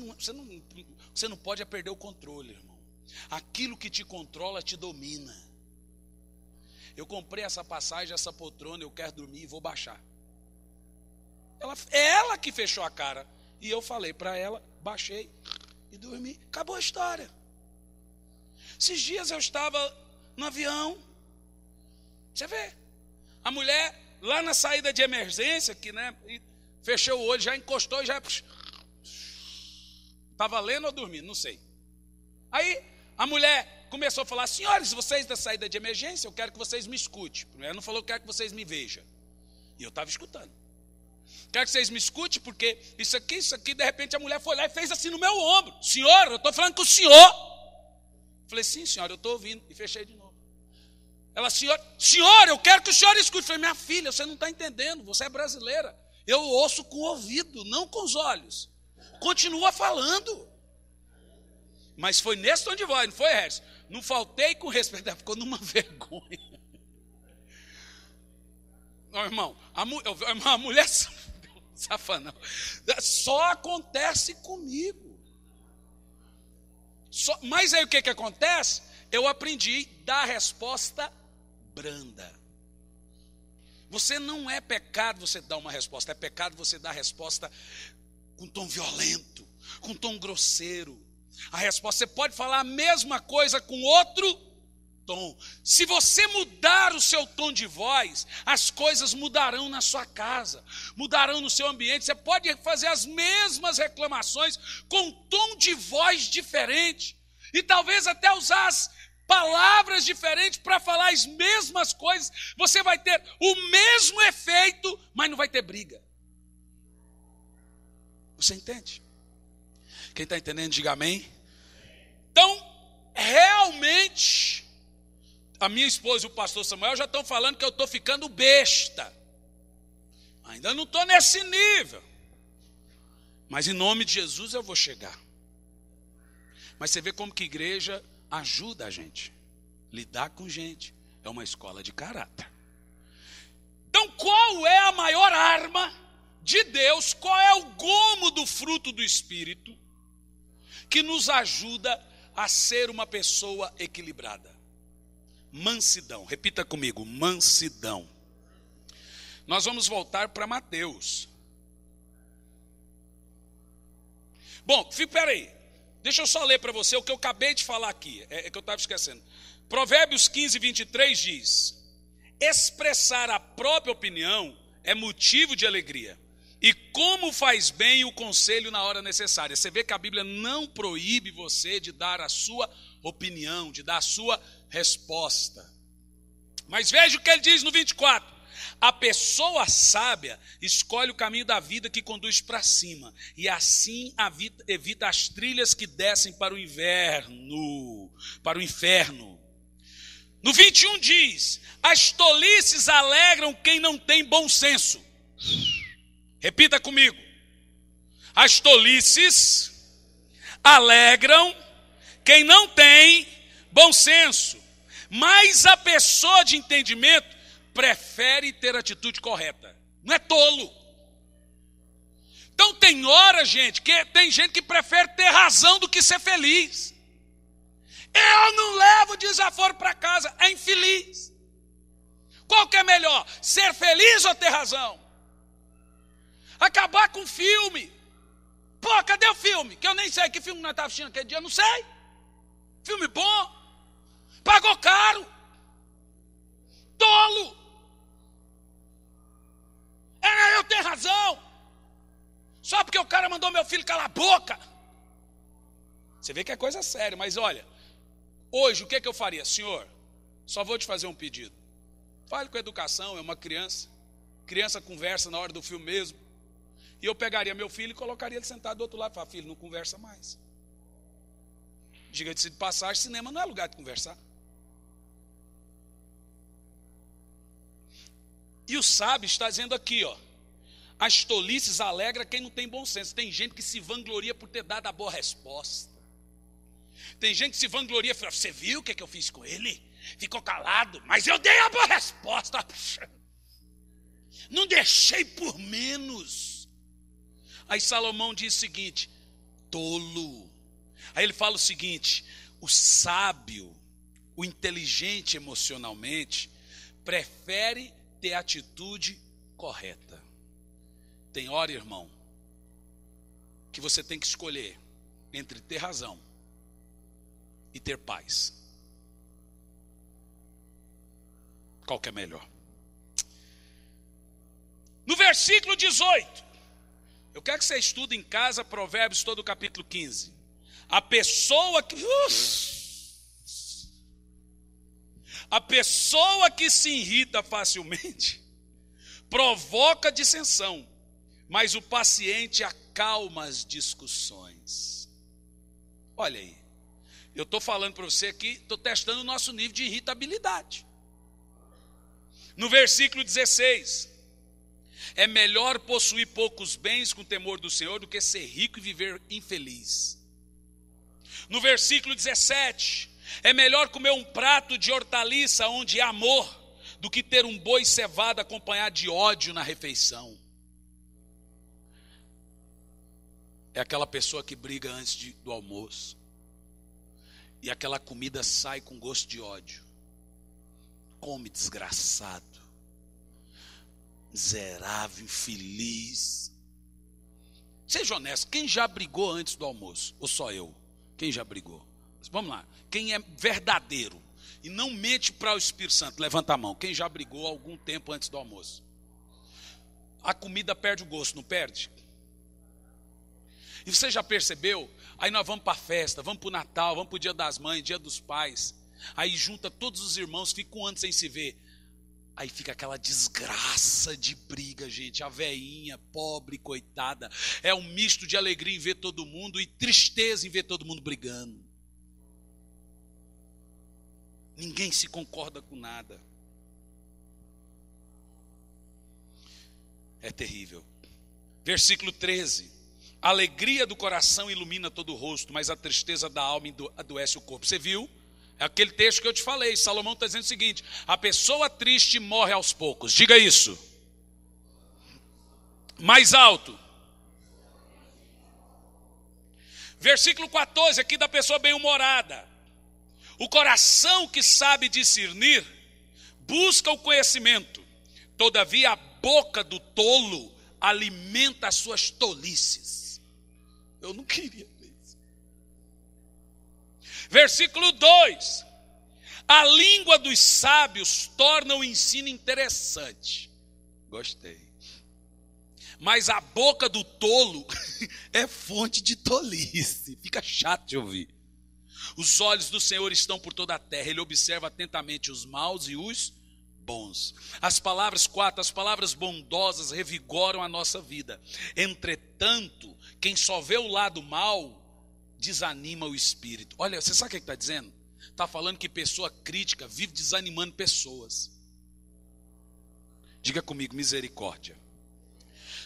[SPEAKER 1] não pode perder o controle, irmão. Aquilo que te controla te domina. Eu comprei essa passagem, essa poltrona, eu quero dormir e vou baixar. Ela que fechou a cara. E eu falei para ela, baixei e dormi. Acabou a história. Esses dias eu estava no avião. Você vê, a mulher lá na saída de emergência, que fechou o olho, já encostou e já... Estava lendo ou dormindo, não sei. Aí a mulher começou a falar, senhores, vocês da saída de emergência, eu quero que vocês me escutem. Ela não falou, eu quero que vocês me vejam. E eu estava escutando. Quero que vocês me escutem, porque isso aqui, de repente a mulher foi lá e fez assim no meu ombro. Senhor, eu estou falando com o senhor. Falei, sim, senhora, eu estou ouvindo. E fechei de novo. Ela, senhor, eu quero que o senhor escute. Falei, minha filha, você não está entendendo, você é brasileira. Eu ouço com o ouvido, não com os olhos. Continua falando. Mas foi nesse tom de voz, não foi, Harris? Não faltei com respeito, ela ficou numa vergonha. Não, irmão, a mulher safana, só acontece comigo. Mas aí o que acontece? Eu aprendi a dar resposta branda. Você não é pecado você dar uma resposta, é pecado você dar resposta com tom violento, com tom grosseiro. A resposta, você pode falar a mesma coisa com outro tom. Se você mudar o seu tom de voz, as coisas mudarão na sua casa, mudarão no seu ambiente. Você pode fazer as mesmas reclamações com um tom de voz diferente. E talvez até usar as palavras diferentes para falar as mesmas coisas. Você vai ter o mesmo efeito, mas não vai ter briga. Você entende? Quem está entendendo, diga amém. Então, realmente, a minha esposa e o pastor Samuel já estão falando que eu estou ficando besta. Ainda não estou nesse nível. Mas em nome de Jesus eu vou chegar. Mas você vê como que a igreja ajuda a gente. Lidar com gente é uma escola de caráter. Então, qual é a maior arma de Deus? Qual é o gomo do fruto do Espírito que nos ajuda a ser uma pessoa equilibrada? Mansidão. Repita comigo, mansidão. Nós vamos voltar para Mateus. Bom, espera aí. Deixa eu só ler para você o que eu acabei de falar aqui. É que eu estava esquecendo. Provérbios 15, 23 diz: expressar a própria opinião é motivo de alegria. E como faz bem o conselho na hora necessária. Você vê que a Bíblia não proíbe você de dar a sua opinião, de dar a sua resposta. Mas veja o que ele diz no 24. A pessoa sábia escolhe o caminho da vida que conduz para cima. E assim evita as trilhas que descem para o inferno. No 21 diz: as tolices alegram quem não tem bom senso. Repita comigo. As tolices alegram quem não tem bom senso. Mas a pessoa de entendimento prefere ter atitude correta. Não é tolo. Então tem hora, gente, que tem gente que prefere ter razão do que ser feliz. 5 dias já foram para casa, é infeliz. Qual que é melhor? Ser feliz ou ter razão? Acabar com o filme. Pô, cadê o filme? Que eu nem sei que filme nós estávamos assistindo aquele dia, não sei. Filme bom. Pagou caro. Tolo. Eu tenho razão. Só porque o cara mandou meu filho calar a boca. Você vê que é coisa séria, mas olha, hoje o que eu faria? Senhor, só vou te fazer um pedido. Fale com educação, é uma criança. Criança conversa na hora do filme mesmo. E eu pegaria meu filho e colocaria ele sentado do outro lado. Falaria, filho, não conversa mais. Diga-se de passagem, cinema não é lugar de conversar. E o sábio está dizendo aqui, ó. As tolices alegram quem não tem bom senso. Tem gente que se vangloria por ter dado a boa resposta. Tem gente que se vangloria e fala, você viu o que eu fiz com ele? Ficou calado, mas eu dei a boa resposta. Não deixei por menos. Aí Salomão diz o seguinte, tolo. Aí ele fala o seguinte, o sábio, o inteligente emocionalmente, prefere ter atitude correta. Tem hora, irmão, que você tem que escolher entre ter razão e ter paz. Qual que é melhor? No versículo 18, eu quero que você estude em casa Provérbios todo o capítulo 15. A pessoa que se irrita facilmente provoca dissensão, mas o paciente acalma as discussões. Olha aí, eu estou falando para você aqui, estou testando o nosso nível de irritabilidade. No versículo 16, é melhor possuir poucos bens com temor do Senhor do que ser rico e viver infeliz. No versículo 17, é melhor comer um prato de hortaliça onde há amor do que ter um boi cevado acompanhado de ódio na refeição. É aquela pessoa que briga antes do almoço. E aquela comida sai com gosto de ódio. Come, desgraçado. Miserável, infeliz. Seja honesto, quem já brigou antes do almoço? Ou só eu? Quem já brigou? Vamos lá. Quem é verdadeiro e não mente para o Espírito Santo, levanta a mão. Quem já brigou algum tempo antes do almoço? A comida perde o gosto, não perde? E você já percebeu? Aí nós vamos para a festa, vamos para o Natal, vamos para o Dia das Mães, Dia dos Pais. Aí junta todos os irmãos, ficam um ano sem se ver. Aí fica aquela desgraça de briga, gente. A veinha, pobre, coitada. É um misto de alegria em ver todo mundo e tristeza em ver todo mundo brigando. Ninguém se concorda com nada. É terrível. Versículo 13. A alegria do coração ilumina todo o rosto, mas a tristeza da alma adoece o corpo. Você viu? É aquele texto que eu te falei. Salomão está dizendo o seguinte: a pessoa triste morre aos poucos. Diga isso. Mais alto. Versículo 14, aqui da pessoa bem-humorada. O coração que sabe discernir busca o conhecimento. Todavia a boca do tolo alimenta as suas tolices. Eu não queria ver isso. Versículo 2. A língua dos sábios torna o ensino interessante. Gostei. Mas a boca do tolo é fonte de tolice. Fica chato de ouvir. Os olhos do Senhor estão por toda a terra. Ele observa atentamente os maus e os bons. As palavras bondosas revigoram a nossa vida. Entretanto, quem só vê o lado mal, desanima o espírito. Olha, você sabe o que está dizendo? Está falando que pessoa crítica vive desanimando pessoas. Diga comigo, misericórdia.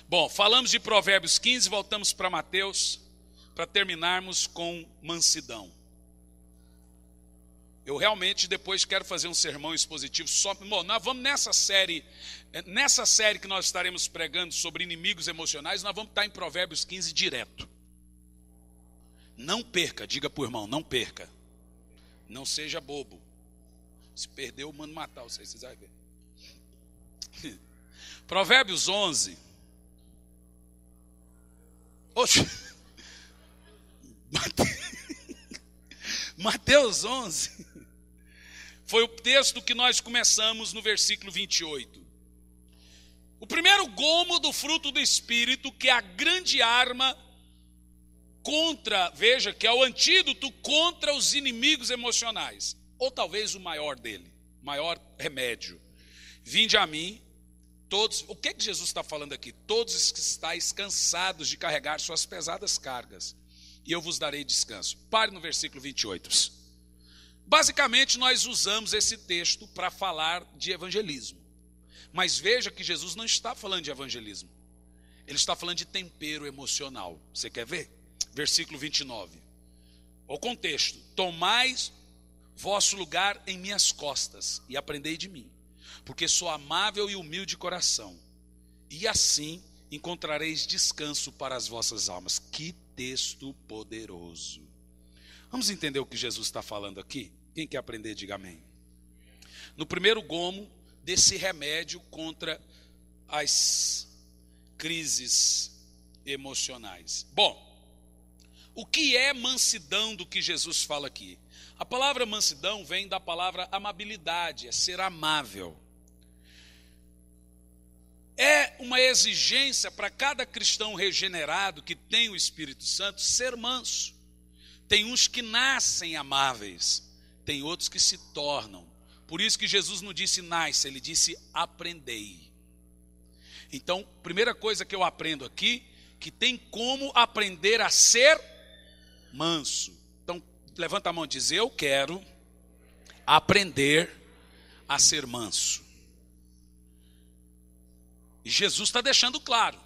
[SPEAKER 1] Bom, falamos de Provérbios 15, voltamos para Mateus, para terminarmos com mansidão. Eu realmente depois quero fazer um sermão expositivo só. Bom, nós vamos nessa série que nós estaremos pregando sobre inimigos emocionais, nós vamos estar em Provérbios 15 direto. Não perca, diga para o irmão, não perca. Não seja bobo. Se perder, eu mando matar vocês vão ver. Provérbios 11. Oxe. Mateus 11. Foi o texto que nós começamos no versículo 28. O primeiro gomo do fruto do Espírito, que é a grande arma contra, veja, que é o antídoto contra os inimigos emocionais. Ou talvez o maior dele, maior remédio. Vinde a mim, todos. O que Jesus está falando aqui? Todos os que estáis cansados de carregar suas pesadas cargas, e eu vos darei descanso. Pare no versículo 28. Basicamente, nós usamos esse texto para falar de evangelismo. Mas veja que Jesus não está falando de evangelismo. Ele está falando de tempero emocional. Você quer ver? Versículo 29. O contexto. Tomais vosso lugar em minhas costas e aprendei de mim, porque sou amável e humilde de coração, e assim encontrareis descanso para as vossas almas. Que texto poderoso. Vamos entender o que Jesus está falando aqui? Quem quer aprender, diga amém. No primeiro gomo desse remédio contra as crises emocionais. Bom, o que é mansidão do que Jesus fala aqui? A palavra mansidão vem da palavra amabilidade, é ser amável. É uma exigência para cada cristão regenerado que tem o Espírito Santo ser manso. Tem uns que nascem amáveis, tem outros que se tornam. Por isso que Jesus não disse nasce, ele disse aprendei. Então, primeira coisa que eu aprendo aqui, que tem como aprender a ser manso. Então, levanta a mão e diz, eu quero aprender a ser manso. E Jesus está deixando claro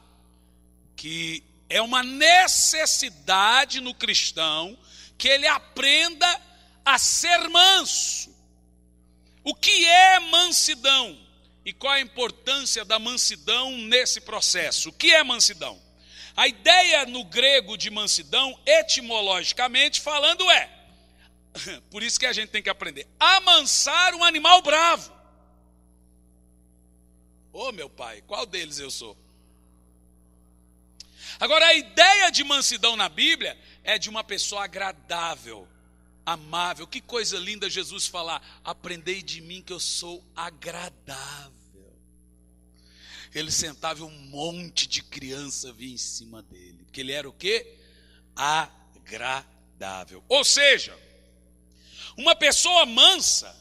[SPEAKER 1] que é uma necessidade no cristão que ele aprenda a ser manso. O que é mansidão? E qual a importância da mansidão nesse processo? O que é mansidão? A ideia no grego de mansidão, etimologicamente falando, por isso que a gente tem que aprender, amansar um animal bravo. Ô meu pai, qual deles eu sou? Agora, a ideia de mansidão na Bíblia é de uma pessoa agradável, amável. Que coisa linda Jesus falar, aprendei de mim que eu sou agradável. Ele sentava e um monte de criança vinha em cima dele, porque ele era o quê? Agradável. Ou seja, uma pessoa mansa,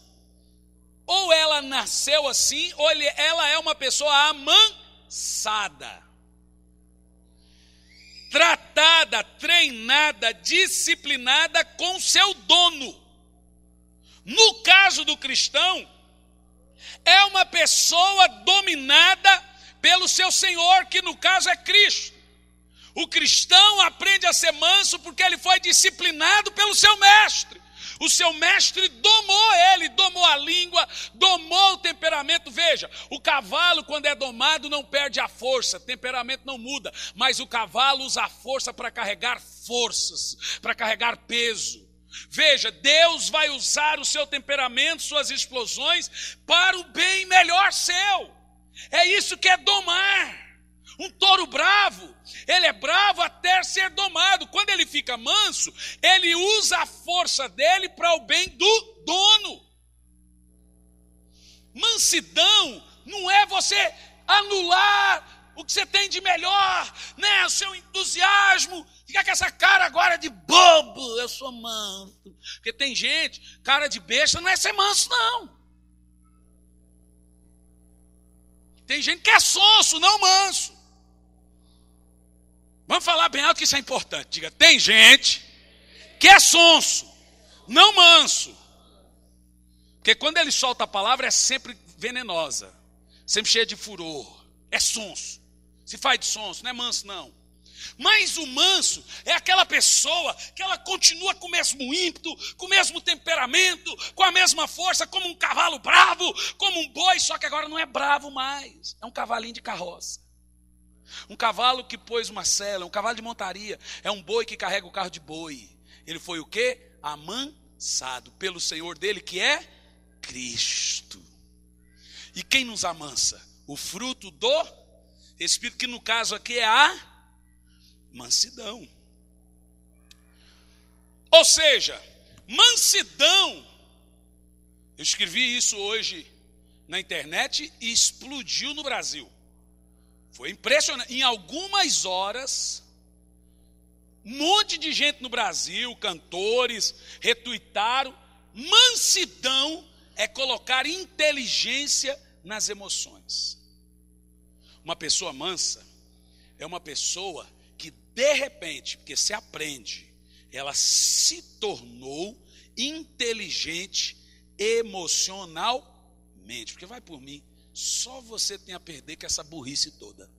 [SPEAKER 1] ou ela nasceu assim, ou ela é uma pessoa amansada. Tratada, treinada, disciplinada com seu dono. No caso do cristão, é uma pessoa dominada pelo seu Senhor, que no caso é Cristo. O cristão aprende a ser manso porque ele foi disciplinado pelo seu mestre. O seu mestre domou ele, domou a língua, domou o temperamento. Veja, o cavalo quando é domado não perde a força, temperamento não muda. Mas o cavalo usa a força para carregar forças, para carregar peso. Veja, Deus vai usar o seu temperamento, suas explosões, para o bem melhor seu. É isso que é domar. Um touro bravo, ele é bravo até ser domado. Quando ele fica manso, ele usa a força dele para o bem do dono. Mansidão não é você anular o que você tem de melhor, né? O seu entusiasmo, ficar com essa cara agora de bobo, eu sou manso. Porque tem gente, cara de besta não é ser manso não. Tem gente que é sonso, não manso. Vamos falar bem alto que isso é importante. Diga, tem gente que é sonso, não manso. Porque quando ele solta a palavra é sempre venenosa, sempre cheia de furor. É sonso. Se faz de sonso, não é manso não. Mas o manso é aquela pessoa que ela continua com o mesmo ímpeto, com o mesmo temperamento, com a mesma força, como um cavalo bravo, como um boi, só que agora não é bravo mais. É um cavalinho de carroça. Um cavalo que pôs uma sela, um cavalo de montaria, é um boi que carrega o carro de boi. Ele foi o quê? Amansado. amansado pelo Senhor dele, que é Cristo. E quem nos amansa? O fruto do Espírito, que no caso aqui é a mansidão. Ou seja, mansidão, eu escrevi isso hoje na internet e explodiu no Brasil. Foi impressionante. Em algumas horas, um monte de gente no Brasil, cantores, retuitaram. Mansidão é colocar inteligência nas emoções. Uma pessoa mansa é uma pessoa que de repente, porque se aprende, ela se tornou inteligente emocionalmente. Porque vai por mim, só você tem a perder com essa burrice toda.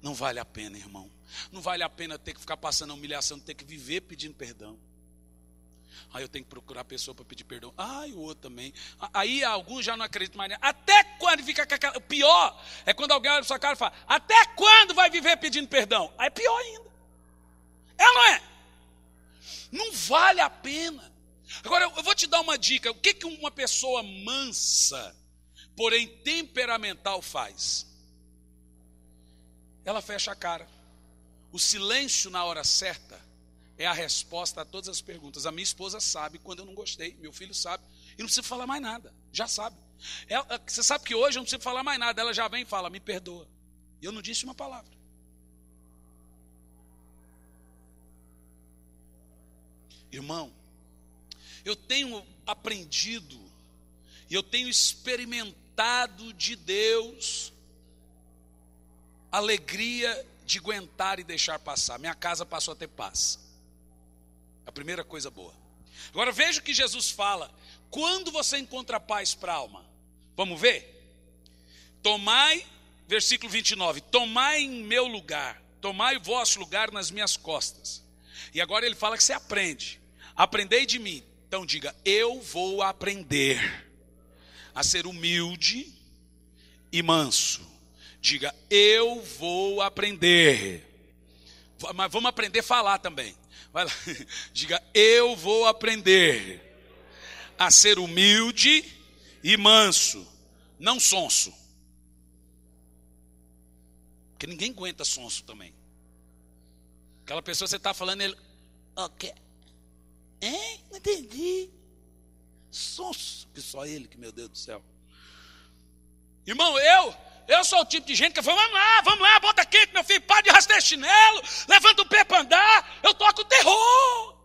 [SPEAKER 1] Não vale a pena, irmão. Não vale a pena ter que ficar passando a humilhação, ter que viver pedindo perdão. Aí eu tenho que procurar a pessoa para pedir perdão. E o outro também. Aí alguns já não acreditam mais. Até quando fica com aquela... O pior é quando alguém olha para sua cara e fala: até quando vai viver pedindo perdão? Aí é pior ainda. É ou não é? Não vale a pena. Agora eu vou te dar uma dica. O que uma pessoa mansa, porém temperamental, faz? Ela fecha a cara. O silêncio na hora certa é a resposta a todas as perguntas. A minha esposa sabe quando eu não gostei, meu filho sabe, e não precisa falar mais nada, já sabe. Você sabe que hoje eu não preciso falar mais nada, ela já vem e fala: me perdoa. E eu não disse uma palavra. Irmão, eu tenho aprendido e eu tenho experimentado de Deus alegria de aguentar e deixar passar. Minha casa passou a ter paz. A primeira coisa boa. Agora veja o que Jesus fala. Quando você encontra paz para a alma? Vamos ver? Tomai, versículo 29. Tomai em meu lugar. Tomai o vosso lugar nas minhas costas. E agora ele fala que você aprende. Aprendei de mim. Então diga: eu vou aprender a ser humilde e manso. Diga: eu vou aprender. Mas vamos aprender a falar também. Vai lá. Diga: eu vou aprender a ser humilde e manso, não sonso. Porque ninguém aguenta sonso também. Aquela pessoa que você está falando, ele... Ok. Não entendi. Sonso. Que só ele, que meu Deus do céu. Irmão, eu sou o tipo de gente que fala: vamos lá, bota quente, meu filho, para de rastejar chinelo, levanta o pé para andar. Eu toco terror.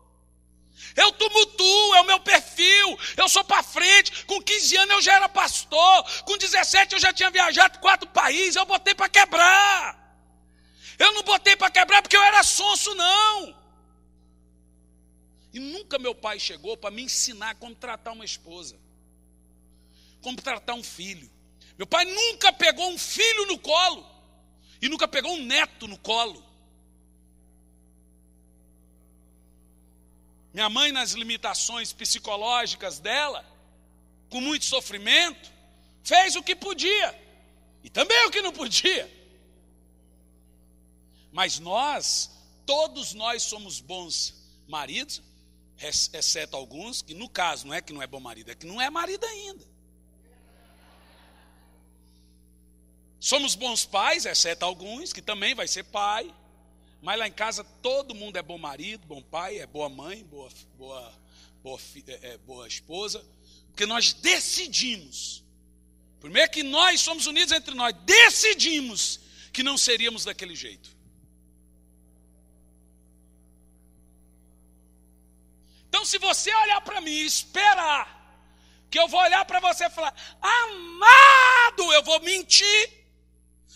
[SPEAKER 1] Eu tumultuo, é o meu perfil, eu sou para frente. Com 15 anos eu já era pastor, com 17 eu já tinha viajado 4 países, eu botei para quebrar. Eu não botei para quebrar porque eu era sonso, não. E nunca meu pai chegou para me ensinar como tratar uma esposa, como tratar um filho. Meu pai nunca pegou um filho no colo e nunca pegou um neto no colo. Minha mãe, nas limitações psicológicas dela, com muito sofrimento, fez o que podia e também o que não podia. Mas todos nós somos bons maridos, exceto alguns, que no caso não é que não é bom marido, é que não é marido ainda. Somos bons pais, exceto alguns, que também vai ser pai. Mas lá em casa todo mundo é bom marido, bom pai, é boa mãe, boa esposa. Porque nós decidimos. Primeiro que nós somos unidos entre nós. Decidimos que não seríamos daquele jeito. Então se você olhar para mim e esperar que eu vou olhar para você e falar: amado, eu vou mentir.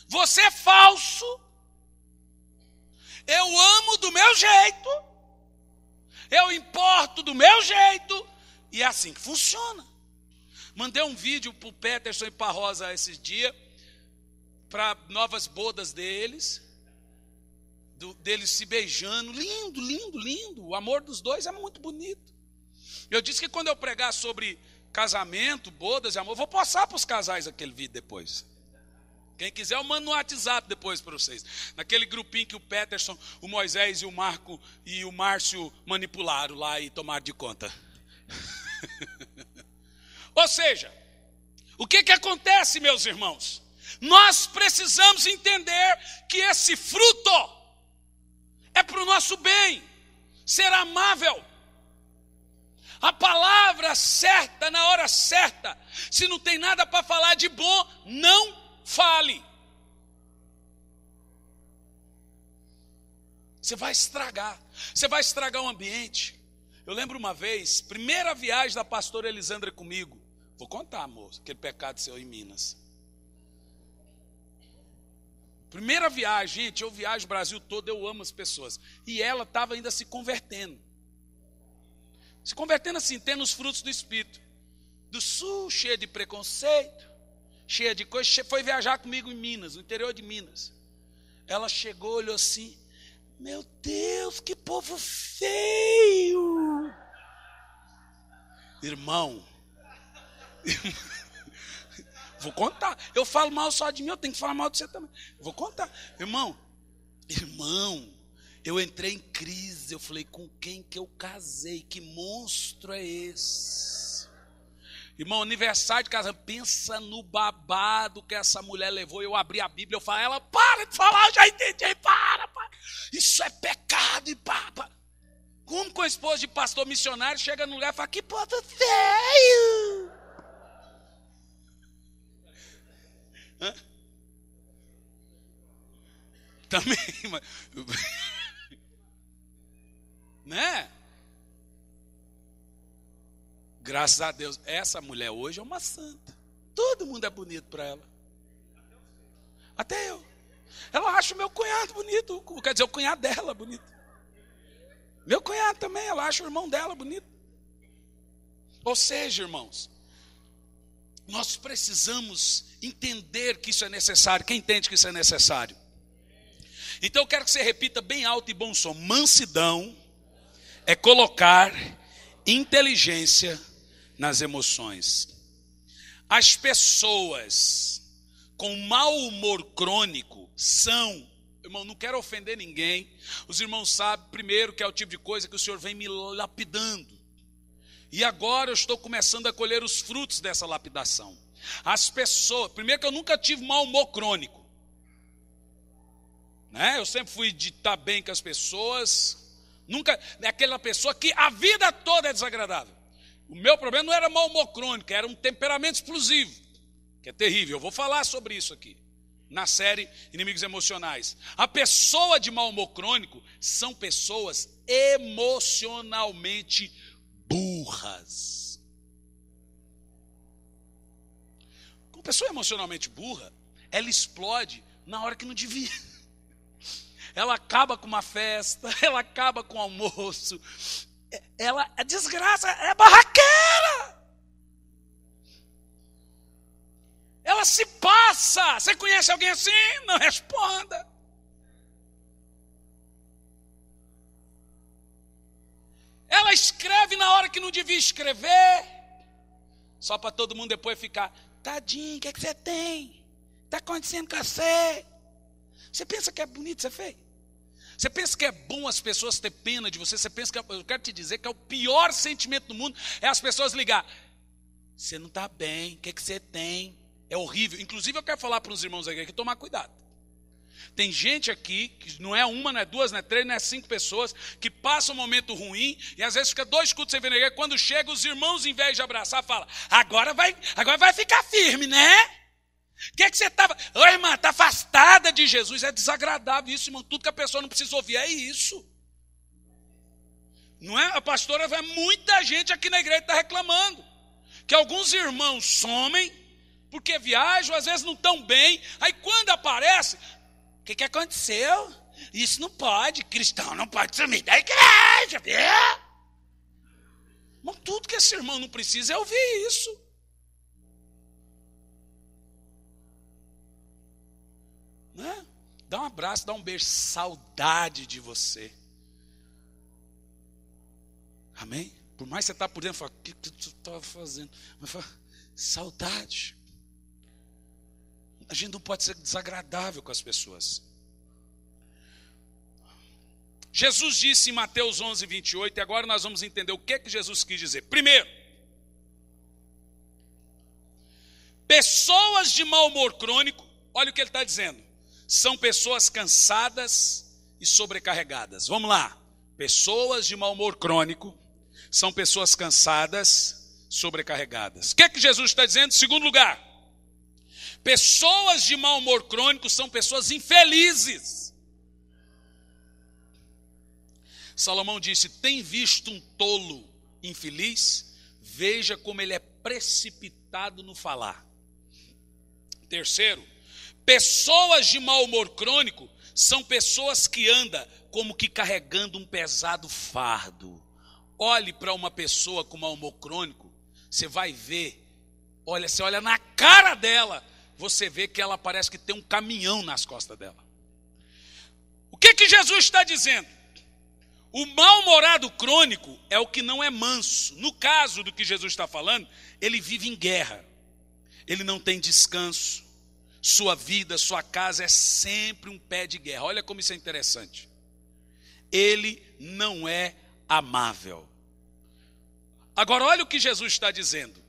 [SPEAKER 1] Você é falso. Eu amo do meu jeito. Eu importo do meu jeito. E é assim que funciona. Mandei um vídeo para o Peterson e para a Rosa esses dias, para novas bodas deles. Deles se beijando. Lindo, lindo, lindo. O amor dos dois é muito bonito. Eu disse que quando eu pregar sobre casamento, bodas e amor, vou passar para os casais aquele vídeo depois. Quem quiser eu mando no WhatsApp depois para vocês. Naquele grupinho que o Peterson, o Moisés e o Marco e o Márcio manipularam lá e tomaram de conta. Ou seja, o que acontece, meus irmãos? Nós precisamos entender que esse fruto é para o nosso bem, ser amável. A palavra certa, na hora certa. Se não tem nada para falar de bom, não fale. Você vai estragar o ambiente. Eu lembro uma vez, primeira viagem da pastora Elisandra comigo. Vou contar, moço, aquele pecado seu em Minas. Primeira viagem, gente, eu viajo o Brasil todo, eu amo as pessoas. E ela estava ainda se convertendo. Se convertendo assim, tendo os frutos do Espírito. Do Sul, cheia de preconceito, cheia de coisa. Foi viajar comigo em Minas, no interior de Minas. Ela chegou, olhou assim. Meu Deus, que povo feio. Irmão. Vou contar. Eu falo mal só de mim, eu tenho que falar mal de você também. Vou contar. Irmão, eu entrei em crise. Eu falei, com quem que eu casei? Que monstro é esse? Irmão, aniversário de casamento, pensa no babado que essa mulher levou. Eu abri a Bíblia, eu falei, ela, para de falar, eu já entendi, para. Isso é pecado, e papa. Como com a esposa de pastor missionário, chega no lugar e fala, que povo feio. Hã? Também, mas... né? Graças a Deus, essa mulher hoje é uma santa. Todo mundo é bonito para ela. Até eu. Ela acha o meu cunhado bonito. Quer dizer, o cunhado dela bonito. Meu cunhado também, ela acha o irmão dela bonito. Ou seja, irmãos, nós precisamos entender que isso é necessário. Quem entende que isso é necessário? Então eu quero que você repita bem alto e bom som. Mansidão é colocar inteligência nas emoções. As pessoas com mau humor crônico são, irmão, não quero ofender ninguém. Os irmãos sabem, primeiro, que é o tipo de coisa que o Senhor vem me lapidando. E agora eu estou começando a colher os frutos dessa lapidação. As pessoas, primeiro que eu nunca tive mau humor crônico. Né? Eu sempre fui de estar bem com as pessoas. Nunca é aquela pessoa que a vida toda é desagradável. O meu problema não era mau humor crônico, era um temperamento explosivo, que é terrível. Eu vou falar sobre isso aqui, na série Inimigos Emocionais. A pessoa de mau humor crônico são pessoas emocionalmente burras. Uma pessoa emocionalmente burra, ela explode na hora que não devia. Ela acaba com uma festa, ela acaba com o almoço. A desgraça é barraqueira. Ela se passa. Você conhece alguém assim? Não responda. Ela escreve na hora que não devia escrever. Só para todo mundo depois ficar, tadinho, o que é que você tem? Está acontecendo com você? Você pensa que é bonito ser feio? Você pensa que é bom as pessoas ter pena de você? Você pensa que, eu quero te dizer que é o pior sentimento do mundo, é as pessoas ligar. Você não está bem, o que é que você tem? É horrível. Inclusive eu quero falar para os irmãos aqui, tomar cuidado. Tem gente aqui, que não é uma, não é duas, não é três, não é 5 pessoas, que passa um momento ruim, e às vezes fica 2 cultos sem vir na igreja. Quando chega, os irmãos, em vez de abraçar, falam, agora vai ficar firme, né? O que é que você estava... Ô irmã, está afastada de Jesus. É desagradável isso, irmão. Tudo que a pessoa não precisa ouvir é isso. Não é? A pastora vê muita gente aqui na igreja está reclamando. Que alguns irmãos somem, porque viajam, às vezes não estão bem. Aí quando aparece, o que aconteceu? Isso não pode. Cristão não pode sumir da igreja. Viu? Mas tudo que esse irmão não precisa é ouvir isso. Né? Dá um abraço, dá um beijo, saudade de você. Amém? Por mais que você está por dentro, fala, o que tu estava fazendo? Mas fala, saudade. A gente não pode ser desagradável com as pessoas. Jesus disse em Mateus 11, 28, e agora nós vamos entender o que Jesus quis dizer. Primeiro, pessoas de mau humor crônico, olha o que ele está dizendo, são pessoas cansadas e sobrecarregadas. Vamos lá. Pessoas de mau humor crônico são pessoas cansadas, sobrecarregadas. O que Jesus está dizendo? Segundo lugar, pessoas de mau humor crônico são pessoas infelizes. Salomão disse, tem visto um tolo infeliz? Veja como ele é precipitado no falar. Terceiro, pessoas de mau humor crônico são pessoas que andam como que carregando um pesado fardo. Olhe para uma pessoa com mau humor crônico, você vai ver, você olha na cara dela, você vê que ela parece que tem um caminhão nas costas dela. O que Jesus está dizendo? O mal-humorado crônico é o que não é manso. No caso do que Jesus está falando, ele vive em guerra. Ele não tem descanso. Sua vida, sua casa é sempre um pé de guerra. Olha como isso é interessante. Ele não é amável. Agora olha o que Jesus está dizendo.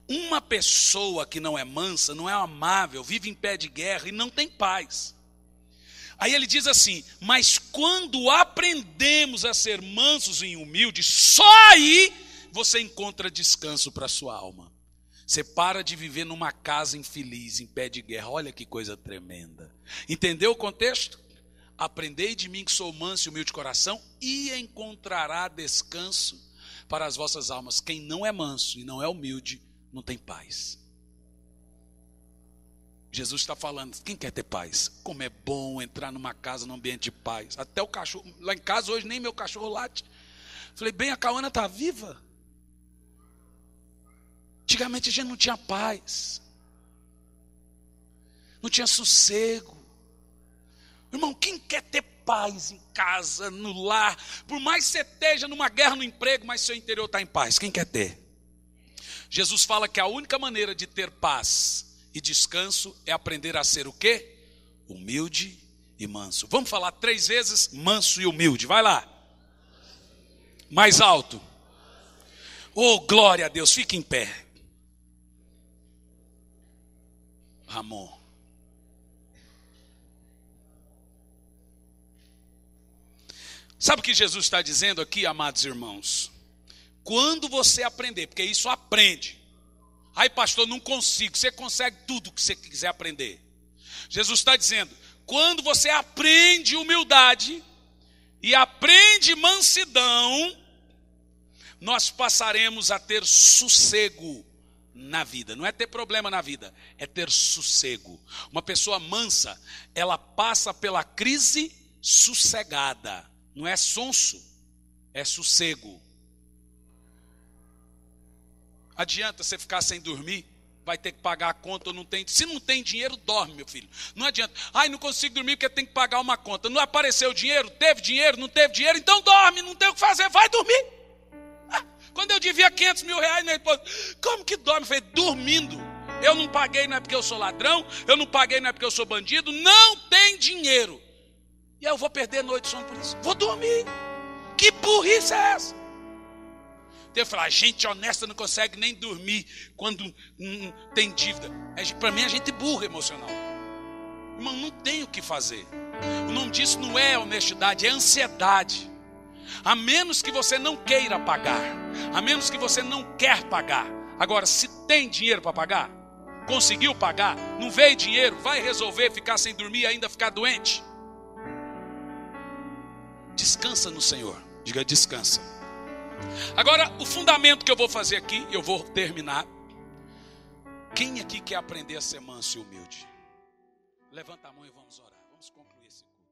[SPEAKER 1] Uma pessoa que não é mansa, não é amável, vive em pé de guerra e não tem paz. Aí ele diz assim, mas quando aprendemos a ser mansos e humildes, só aí você encontra descanso para a sua alma. Você para de viver numa casa infeliz, em pé de guerra. Olha que coisa tremenda. Entendeu o contexto? Aprendei de mim que sou manso e humilde de coração e encontrará descanso para as vossas almas. Quem não é manso e não é humilde, não tem paz. Jesus está falando, quem quer ter paz? Como é bom entrar numa casa, num ambiente de paz. Até o cachorro, lá em casa hoje nem meu cachorro late. Falei, bem, a Cauana está viva. Antigamente a gente não tinha paz. Não tinha sossego. Irmão, quem quer ter paz em casa, no lar? Por mais que você esteja numa guerra no emprego, mas seu interior está em paz. Quem quer ter? Jesus fala que a única maneira de ter paz e descanso é aprender a ser o quê? Humilde e manso. Vamos falar 3 vezes manso e humilde. Vai lá. Mais alto. Oh, glória a Deus. Fique em pé. Ramon. Sabe o que Jesus está dizendo aqui, amados irmãos? Quando você aprender, porque isso aprende. Ai, pastor, não consigo. Você consegue tudo que você quiser aprender. Jesus está dizendo, quando você aprende humildade e aprende mansidão, nós passaremos a ter sossego na vida. Não é ter problema na vida, é ter sossego. Uma pessoa mansa, ela passa pela crise sossegada. Não é sonso, é sossego. Adianta você ficar sem dormir, vai ter que pagar a conta ou não tem. Se não tem dinheiro, dorme, meu filho. Não adianta. Ai, não consigo dormir porque tem que pagar uma conta. Não apareceu dinheiro? Teve dinheiro? Não teve dinheiro? Então dorme, não tem o que fazer, vai dormir. Quando eu devia 500 mil reais, minha esposa, como que dorme? Eu falei, dormindo. Eu não paguei, não é porque eu sou ladrão. Eu não paguei, não é porque eu sou bandido. Não tem dinheiro. E eu vou perder noite de sono por isso. Vou dormir. Que burrice é essa? Eu falo, a gente honesta não consegue nem dormir quando tem dívida. Para mim, a gente é burro emocional. Irmão, não tem o que fazer. O nome disso não é honestidade, é ansiedade. A menos que você não queira pagar. A menos que você não quer pagar. Agora, se tem dinheiro para pagar, conseguiu pagar, não veio dinheiro, vai resolver ficar sem dormir e ainda ficar doente. Descansa no Senhor. Diga, descansa. Agora, o fundamento que eu vou fazer aqui, eu vou terminar. Quem aqui quer aprender a ser manso e humilde? Levanta a mão e vamos orar. Vamos concluir esse culto.